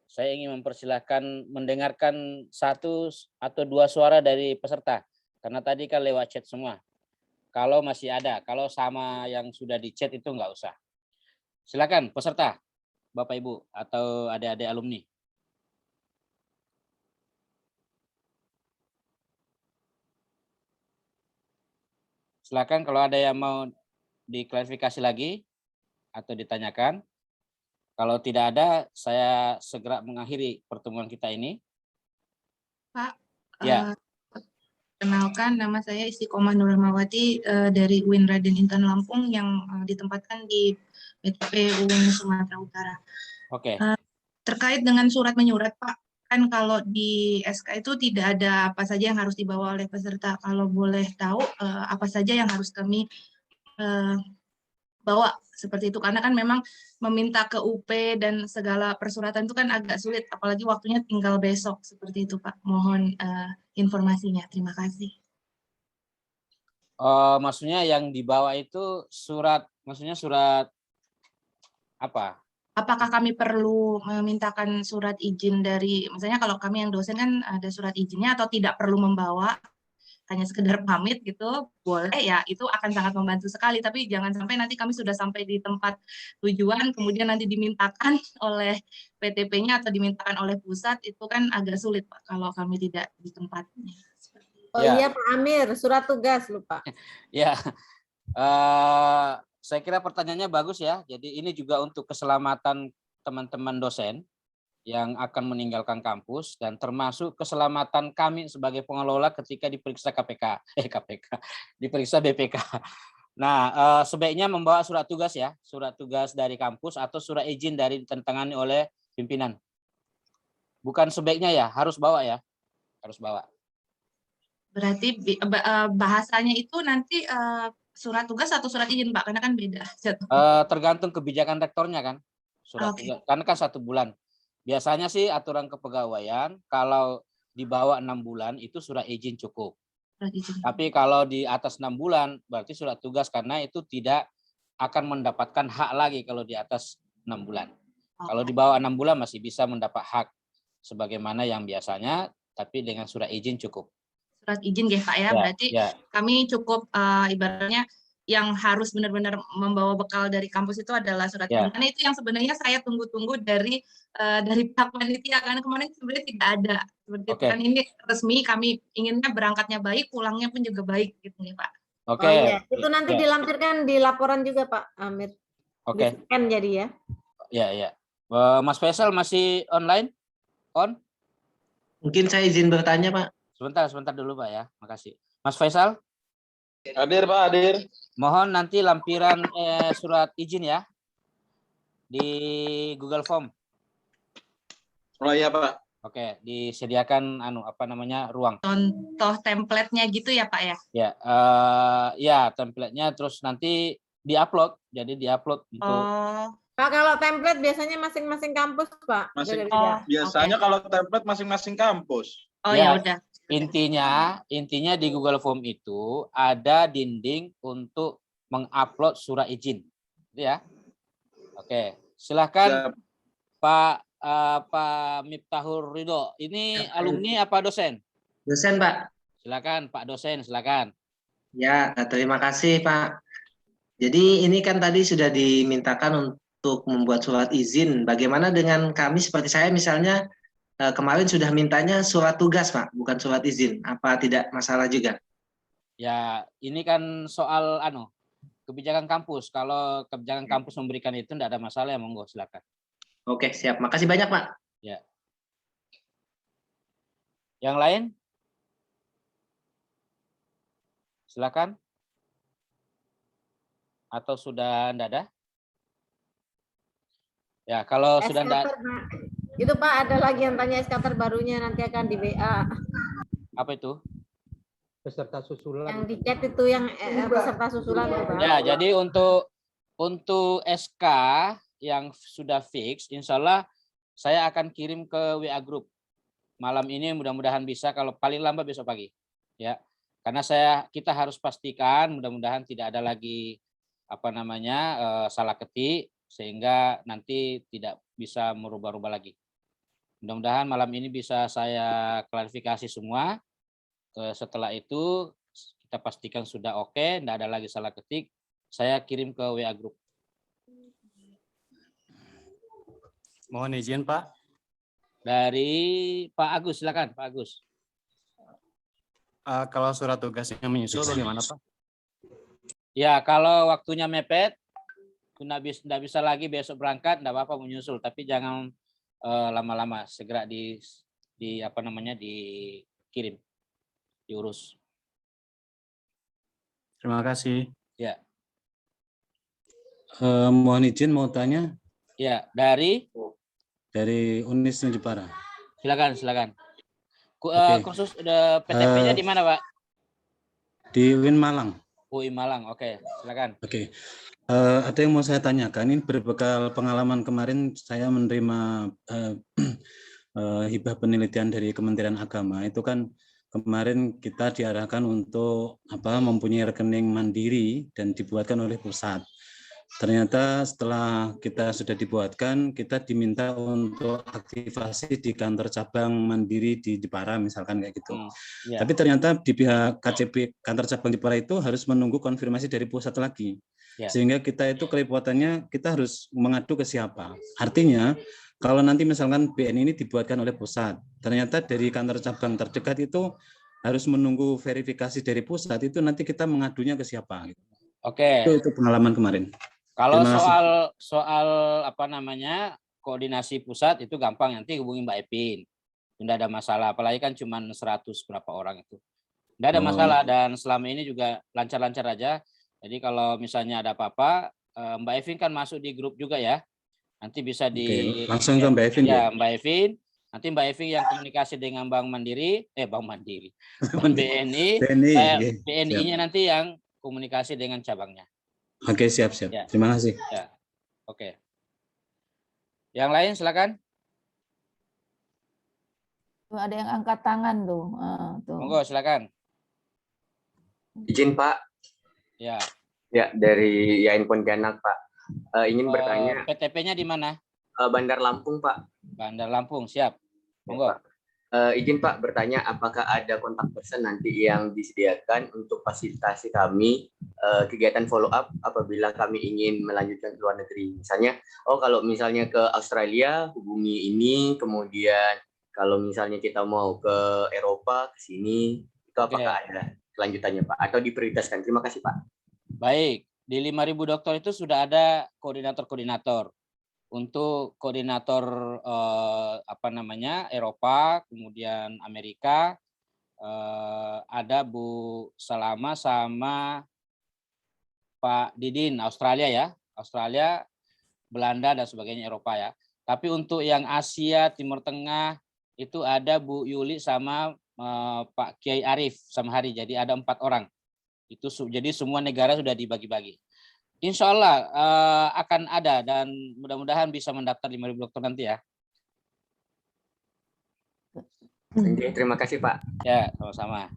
saya ingin mempersilakan mendengarkan 1 atau 2 suara dari peserta. Karena tadi kan lewat chat semua. Kalau masih ada, kalau sama yang sudah di chat itu nggak usah. Silakan peserta, Bapak Ibu atau adik-adik alumni. Silakan kalau ada yang mau diklarifikasi lagi atau ditanyakan. Kalau tidak ada, saya segera mengakhiri pertemuan kita ini. Pak, ya. Kenalkan, nama saya Istiqomah Nur Rahmawati dari UIN Raden Intan Lampung yang ditempatkan di PTP UIN Sumatera Utara. Oke. Terkait dengan surat menyurat, Pak, kan kalau di SK itu tidak ada apa saja yang harus dibawa oleh peserta. Kalau boleh tahu apa saja yang harus kami bawa seperti itu, karena kan memang meminta ke UP dan segala persuratan itu kan agak sulit, apalagi waktunya tinggal besok seperti itu, Pak. Mohon informasinya. Terima kasih. Maksudnya yang dibawa itu surat, maksudnya surat apa? Apakah kami perlu memintakan surat izin dari, misalnya kalau kami yang dosen kan ada surat izinnya, atau tidak perlu membawa, hanya sekedar pamit gitu, boleh ya, itu akan sangat membantu sekali. Tapi jangan sampai nanti kami sudah sampai di tempat tujuan, kemudian nanti dimintakan oleh PTP-nya atau dimintakan oleh pusat, itu kan agak sulit, Pak, kalau kami tidak di tempatnya. Oh iya Pak Amir, surat tugas lupa. Ya, saya kira pertanyaannya bagus ya. Jadi ini juga untuk keselamatan teman-teman dosen yang akan meninggalkan kampus dan termasuk keselamatan kami sebagai pengelola ketika diperiksa diperiksa BPK. Nah, sebaiknya membawa surat tugas ya, surat tugas dari kampus atau surat izin dari ditantangani oleh pimpinan. Bukan sebaiknya ya, harus bawa ya, harus bawa. Berarti bahasanya itu nanti surat tugas atau surat izin, Pak, karena kan beda. Tergantung kebijakan rektornya kan, surat tugas, karena kan 1 bulan. Biasanya sih aturan kepegawaian kalau di bawah 6 bulan itu surat izin cukup. Tapi kalau di atas 6 bulan berarti surat tugas, karena itu tidak akan mendapatkan hak lagi kalau di atas 6 bulan. Kalau di bawah 6 bulan masih bisa mendapat hak sebagaimana yang biasanya, tapi dengan surat izin cukup. Surat izin ya Pak ya, berarti kami cukup ibaratnya yang harus benar-benar membawa bekal dari kampus itu adalah surat izin. Karena itu yang sebenarnya saya tunggu-tunggu dari pihak panitia, karena kemarin sebenarnya tidak ada seperti itu kan. Ini resmi, kami inginnya berangkatnya baik, pulangnya pun juga baik gitu nih Pak. Oke. Oh, iya. Itu nanti dilampirkan di laporan juga Pak Amir. Oke. Kan jadi ya. Ya. Mas Faisal masih online? On? Mungkin saya izin bertanya Pak. Sebentar dulu Pak ya, makasih. Mas Faisal? Hadir Pak, hadir. Mohon nanti lampiran surat izin ya di Google Form. Oh iya Pak. Oke, disediakan ruang. Contoh template-nya gitu ya Pak ya? Ya, template-nya terus nanti diupload. Jadi diupload untuk. Pak, kalau template biasanya masing-masing kampus Pak. Biasanya kalau template masing-masing kampus. Oh ya udah. Intinya di Google Form itu ada dinding untuk mengupload surat izin, ya. Oke, silakan Pak Miftahur Ridho. Ini alumni apa dosen? Dosen Pak. Silakan Pak dosen, silakan. Ya, terima kasih Pak. Jadi ini kan tadi sudah dimintakan untuk membuat surat izin. Bagaimana dengan kami seperti saya misalnya kemarin sudah mintanya surat tugas Pak, bukan surat izin. Apa tidak masalah juga? Ya, ini kan soal kebijakan kampus. Kalau kebijakan kampus memberikan itu tidak ada masalah, ya monggo silakan. Oke, siap. Makasih banyak Pak. Ya. Yang lain? Silakan. Atau sudah tidak ada? Ya, kalau sudah tidak. Itu Pak, ada lagi yang tanya SK terbarunya nanti akan di WA. Apa itu? Peserta susulan. Yang di chat itu yang peserta susulan tuh, Pak. Ya, jadi untuk SK yang sudah fix, insya Allah saya akan kirim ke WA Group malam ini, mudah-mudahan bisa, kalau paling lambat besok pagi. Ya, karena kita harus pastikan mudah-mudahan tidak ada lagi salah ketik sehingga nanti tidak bisa merubah-rubah lagi. Mudah-mudahan malam ini bisa saya klarifikasi semua. Setelah itu kita pastikan sudah oke, tidak ada lagi salah ketik, saya kirim ke WA Group. Mohon izin Pak. Dari Pak Agus, silakan Pak Agus. Kalau surat tugasnya menyusul bagaimana Pak? Ya, kalau waktunya mepet, tidak bisa lagi besok berangkat, tidak apa-apa menyusul, tapi jangan lama-lama, segera dikirim, diurus. Terima kasih. Ya. Mohon izin mau tanya. Ya, dari Unis Jepara. Silakan. Okay. Kursus PTP-nya di mana Pak? Di UIN Malang. UI Malang, oke, silakan. Oke. Ada yang mau saya tanyakan, ini berbekal pengalaman kemarin saya menerima hibah penelitian dari Kementerian Agama. Itu kan kemarin kita diarahkan untuk mempunyai rekening mandiri dan dibuatkan oleh pusat. Ternyata setelah kita sudah dibuatkan, kita diminta untuk aktivasi di kantor cabang mandiri di Jepara, misalkan kayak gitu. Ya. Tapi ternyata di pihak KCP kantor cabang Jepara itu harus menunggu konfirmasi dari pusat lagi. Ya. Sehingga kita itu kerepotannya kita harus mengadu ke siapa. Artinya kalau nanti misalkan BN ini dibuatkan oleh pusat, ternyata dari kantor cabang terdekat itu harus menunggu verifikasi dari pusat, itu nanti kita mengadunya ke siapa. Oke. Itu pengalaman kemarin. Kalau soal koordinasi pusat itu gampang, nanti hubungi Mbak Epin. Tidak ada masalah, apalagi kan cuma 100 berapa orang itu. Tidak ada masalah, dan selama ini juga lancar-lancar aja. Jadi kalau misalnya ada apa-apa, Mbak Epin kan masuk di grup juga ya. Nanti bisa langsung ke Mbak Epin ya, Mbak Epin. Nanti Mbak Epin yang komunikasi dengan Bank BNI, BNI-nya nanti yang komunikasi dengan cabangnya. Oke, siap. Ya. Terima kasih. Ya. Oke. Yang lain silakan. Ada yang angkat tangan tuh. Monggo silakan. Izin Pak. Ya. Ya, dari Yain Pontianak Pak. Ingin bertanya. PTP-nya di mana? Bandar Lampung Pak. Bandar Lampung, siap. Monggo. Ya, Pak. Izin Pak bertanya, apakah ada kontak person nanti yang disediakan untuk fasilitasi kami kegiatan follow up apabila kami ingin melanjutkan ke luar negeri. Misalnya, kalau misalnya ke Australia hubungi ini, kemudian kalau misalnya kita mau ke Eropa ke sini, itu apakah ada kelanjutannya Pak atau diprioritaskan? Terima kasih Pak. Baik, di 5.000 dokter itu sudah ada koordinator-koordinator. Untuk koordinator Eropa, kemudian Amerika, ada Bu Salama sama Pak Didin Australia ya, Australia, Belanda dan sebagainya Eropa ya. Tapi untuk yang Asia, Timur Tengah itu ada Bu Yuli sama Pak Kiai Arif sama Hari. Jadi ada 4 orang. Itu jadi semua negara sudah dibagi-bagi. Insya Allah akan ada dan mudah-mudahan bisa mendaftar 5.000 dokter nanti ya. Terima kasih Pak. Ya, sama-sama.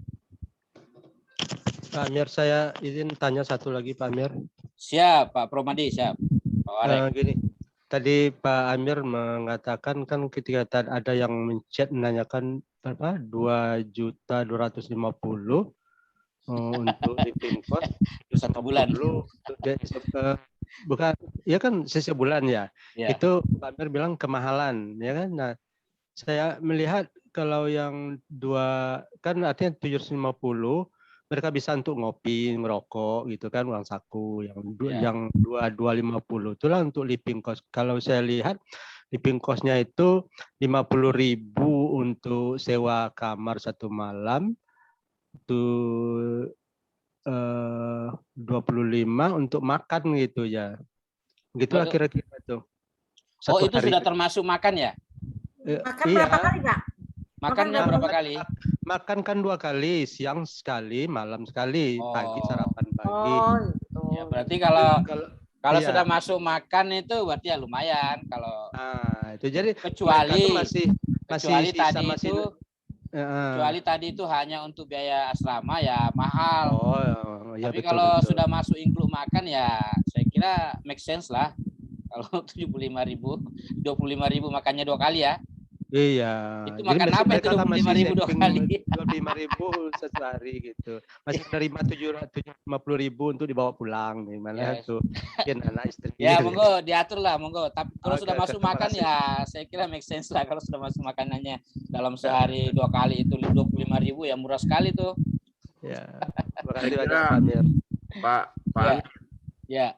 Pak Amir, saya izin tanya satu lagi Pak Amir. Siap Pak Promadi, siap. Pak Warek. Gini, tadi Pak Amir mengatakan kan ketika ada yang menchat menanyakan berapa 2.250.000 untuk living cost 1 bulan. Bukan, ya kan sebulan ya. Ya. Itu Pak Amir bilang kemahalan, ya kan. Nah, saya melihat kalau yang 2 kan artinya 750 mereka bisa untuk ngopi, ngerokok gitu kan, uang saku. Yang 250 itulah untuk living cost. Kalau saya lihat living cost-nya itu 50.000 untuk sewa kamar 1 malam, itu 25 untuk makan gitu ya. Begitulah kira-kira tuh. Oh, itu sudah termasuk makan ya? Makan Iya. berapa kali, Pak? Makannya berapa kali? Makan kan 2 kali, siang sekali, malam sekali, pagi sarapan pagi. Oh, itu. Ya, berarti kalau iya. sudah masuk makan itu berarti ya lumayan kalau. Nah, itu jadi kecuali masih kecuali tadi itu hanya untuk biaya asrama ya mahal. Oh, ya tapi betul, kalau betul. sudah masuk include makan ya saya kira make sense lah. Kalau 75.000, 25.000 makannya 2 kali ya. Iya. Itu makan apa itu 25.000 2 kali? 25.000 sehari gitu. Masih menerima 750.000 untuk dibawa pulang. Gimana tuh? Mungkin anak istri. Ya monggo diatur lah monggo. Tapi kalau sudah masuk terima makan kasih. ya saya kira make sense lah kalau sudah masuk makanannya dalam sehari 2 kali itu 25.000 ya murah sekali tuh. Ya. Terima kasih Saya banyak kira, Pak Amir. Pak Amir. Ya.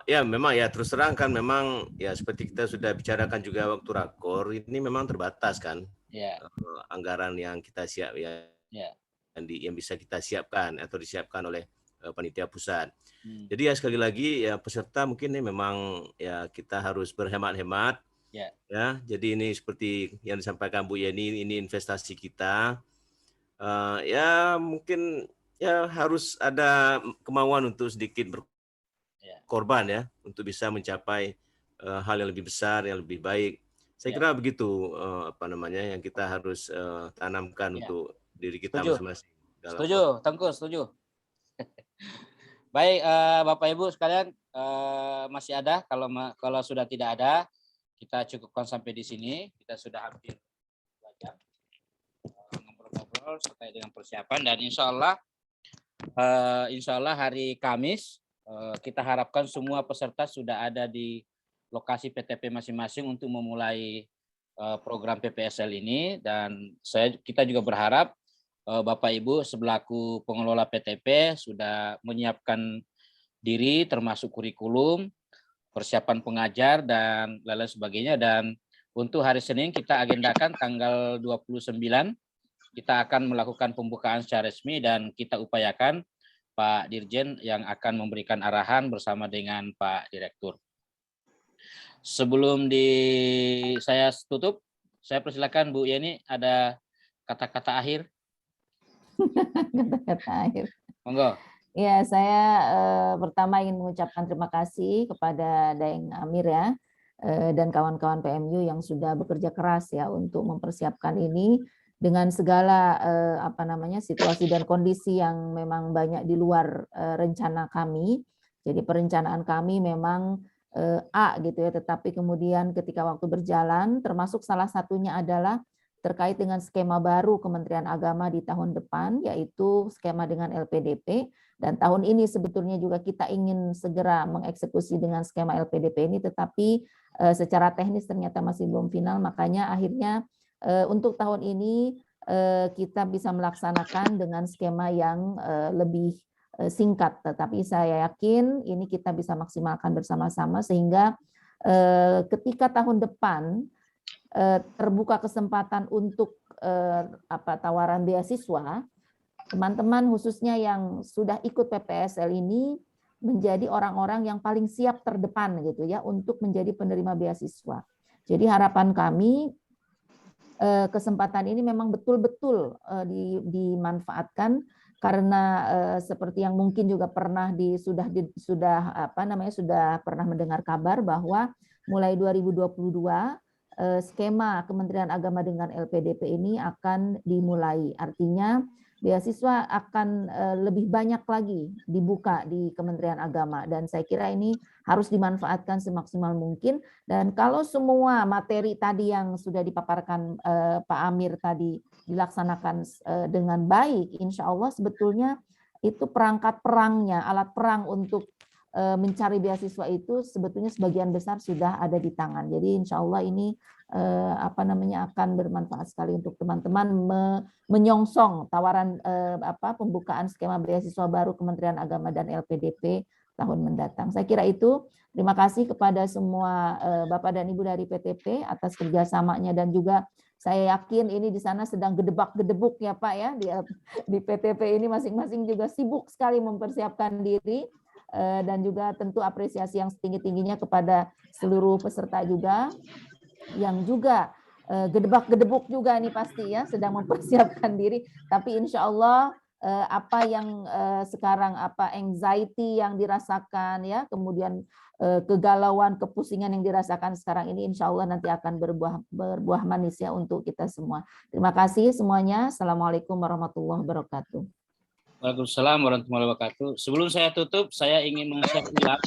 Ya memang ya terus terang kan memang ya seperti kita sudah bicarakan juga waktu rakor ini memang terbatas kan anggaran yang kita siap yang bisa kita siapkan atau disiapkan oleh panitia pusat. Jadi ya sekali lagi ya peserta mungkin ini memang ya kita harus berhemat-hemat ya. Jadi ini seperti yang disampaikan Bu Yeni, ini investasi kita. Ya mungkin ya harus ada kemauan untuk sedikit korban ya untuk bisa mencapai hal yang lebih besar, yang lebih baik. Saya kira begitu yang kita harus tanamkan untuk diri kita masing-masing. Setuju, Tengku, setuju. Baik, Bapak Ibu sekalian, masih ada. Kalau sudah tidak ada, kita cukupkan sampai di sini. Kita sudah hampir 2 jam ngobrol-ngobrol terkait dengan persiapan dan insya Allah hari Kamis kita harapkan semua peserta sudah ada di lokasi PTP masing-masing untuk memulai program PPSL ini dan kita juga berharap Bapak Ibu selaku pengelola PTP sudah menyiapkan diri termasuk kurikulum, persiapan pengajar dan lain sebagainya dan untuk hari Senin kita agendakan tanggal 29 kita akan melakukan pembukaan secara resmi dan kita upayakan Pak Dirjen yang akan memberikan arahan bersama dengan Pak Direktur. Sebelum saya tutup, saya persilakan Bu Yeni ada kata-kata akhir. Kata-kata akhir. Monggo. Ya, saya pertama ingin mengucapkan terima kasih kepada Daeng Amir ya dan kawan-kawan PMU yang sudah bekerja keras ya untuk mempersiapkan ini. Dengan segala situasi dan kondisi yang memang banyak di luar rencana kami. Jadi perencanaan kami memang A gitu ya, tetapi kemudian ketika waktu berjalan termasuk salah satunya adalah terkait dengan skema baru Kementerian Agama di tahun depan yaitu skema dengan LPDP dan tahun ini sebetulnya juga kita ingin segera mengeksekusi dengan skema LPDP ini tetapi secara teknis ternyata masih belum final makanya akhirnya untuk tahun ini kita bisa melaksanakan dengan skema yang lebih singkat, tetapi saya yakin ini kita bisa maksimalkan bersama-sama sehingga ketika tahun depan terbuka kesempatan untuk tawaran beasiswa, teman-teman khususnya yang sudah ikut PPSL ini menjadi orang-orang yang paling siap terdepan gitu ya untuk menjadi penerima beasiswa. Jadi harapan kami kesempatan ini memang betul-betul dimanfaatkan karena seperti yang mungkin juga pernah sudah pernah mendengar kabar bahwa mulai 2022 skema Kementerian Agama dengan LPDP ini akan dimulai. Artinya beasiswa akan lebih banyak lagi dibuka di Kementerian Agama, dan saya kira ini harus dimanfaatkan semaksimal mungkin. Dan kalau semua materi tadi yang sudah dipaparkan Pak Amir tadi dilaksanakan dengan baik, insya Allah sebetulnya itu perangkat perangnya, alat perang untuk mencari beasiswa itu sebetulnya sebagian besar sudah ada di tangan. Jadi insya Allah ini akan bermanfaat sekali untuk teman-teman menyongsong tawaran pembukaan skema beasiswa baru Kementerian Agama dan LPDP tahun mendatang. Saya kira itu. Terima kasih kepada semua Bapak dan Ibu dari PTP atas kerjasamanya, dan juga saya yakin ini di sana sedang gedebak-gedebuk ya Pak ya, di PTP ini masing-masing juga sibuk sekali mempersiapkan diri, dan juga tentu apresiasi yang setinggi-tingginya kepada seluruh peserta juga yang juga gedebak-gedebuk juga nih pasti ya, sedang mempersiapkan diri. Tapi insya Allah apa yang sekarang anxiety yang dirasakan ya, kemudian kegalauan, kepusingan yang dirasakan sekarang ini insya Allah nanti akan berbuah manis ya untuk kita semua. Terima kasih semuanya. Assalamualaikum warahmatullahi wabarakatuh. Waalaikumsalam warahmatullahi wabarakatuh. Sebelum saya tutup, saya ingin meng-share ulang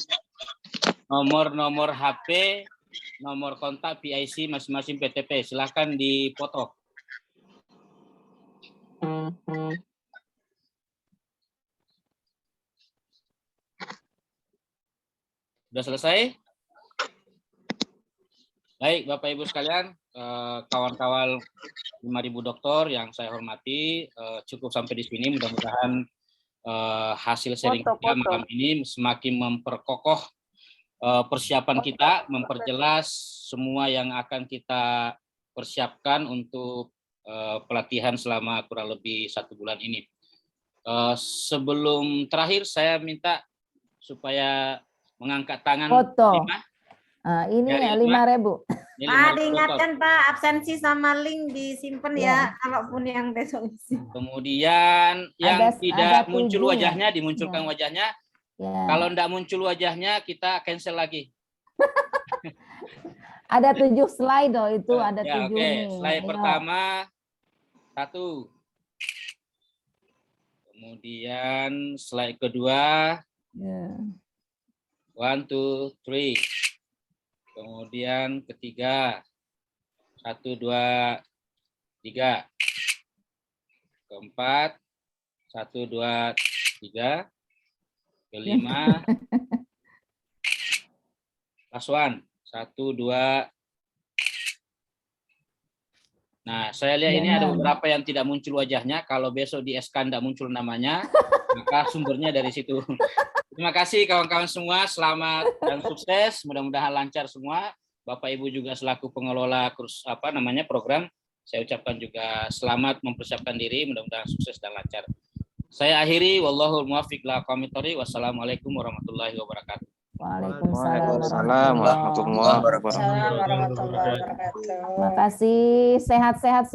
nomor HP, nomor kontak PIC masing-masing PTP. Silahkan dipoto. Sudah selesai? Baik, Bapak Ibu sekalian, kawan-kawan 5.000 dokter yang saya hormati, cukup sampai di sini. Mudah-mudahan hasil sharing kita malam ini semakin memperkokoh persiapan kita, memperjelas semua yang akan kita persiapkan untuk pelatihan selama kurang lebih 1 bulan ini. Sebelum terakhir, saya minta supaya mengangkat tangan. Foto. Ini 5.000. Pak, diingatkan Pak, absensi sama link disimpan ya, kalaupun yang besok isi. Kemudian yang tidak muncul wajahnya, dimunculkan Ya. wajahnya. Ya. Kalau tidak muncul wajahnya, kita cancel lagi. Ada 7 slide itu, ada 7 Oke. nih. Slide Ayo. pertama, 1. Kemudian slide kedua. Ya. 1, 2, 3. Kemudian ketiga, 1, 2, 3. Keempat, 1, 2, 3. Kelima, last one, 1, 2. Nah, saya lihat ini ada beberapa yang tidak muncul wajahnya. Kalau besok di SK tidak muncul namanya, maka sumbernya dari situ. Terima kasih kawan-kawan semua, selamat dan sukses. Mudah-mudahan lancar semua. Bapak Ibu juga selaku pengelola program, saya ucapkan juga selamat mempersiapkan diri, mudah-mudahan sukses dan lancar. Saya akhiri, wallahul muwaffiq ila aqwamit thoriq. Wassalamualaikum warahmatullahi wabarakatuh. Waalaikumsalam warahmatullahi wabarakatuh. Assalamualaikum warahmatullahi wabarakatuh. Terima kasih, sehat-sehat.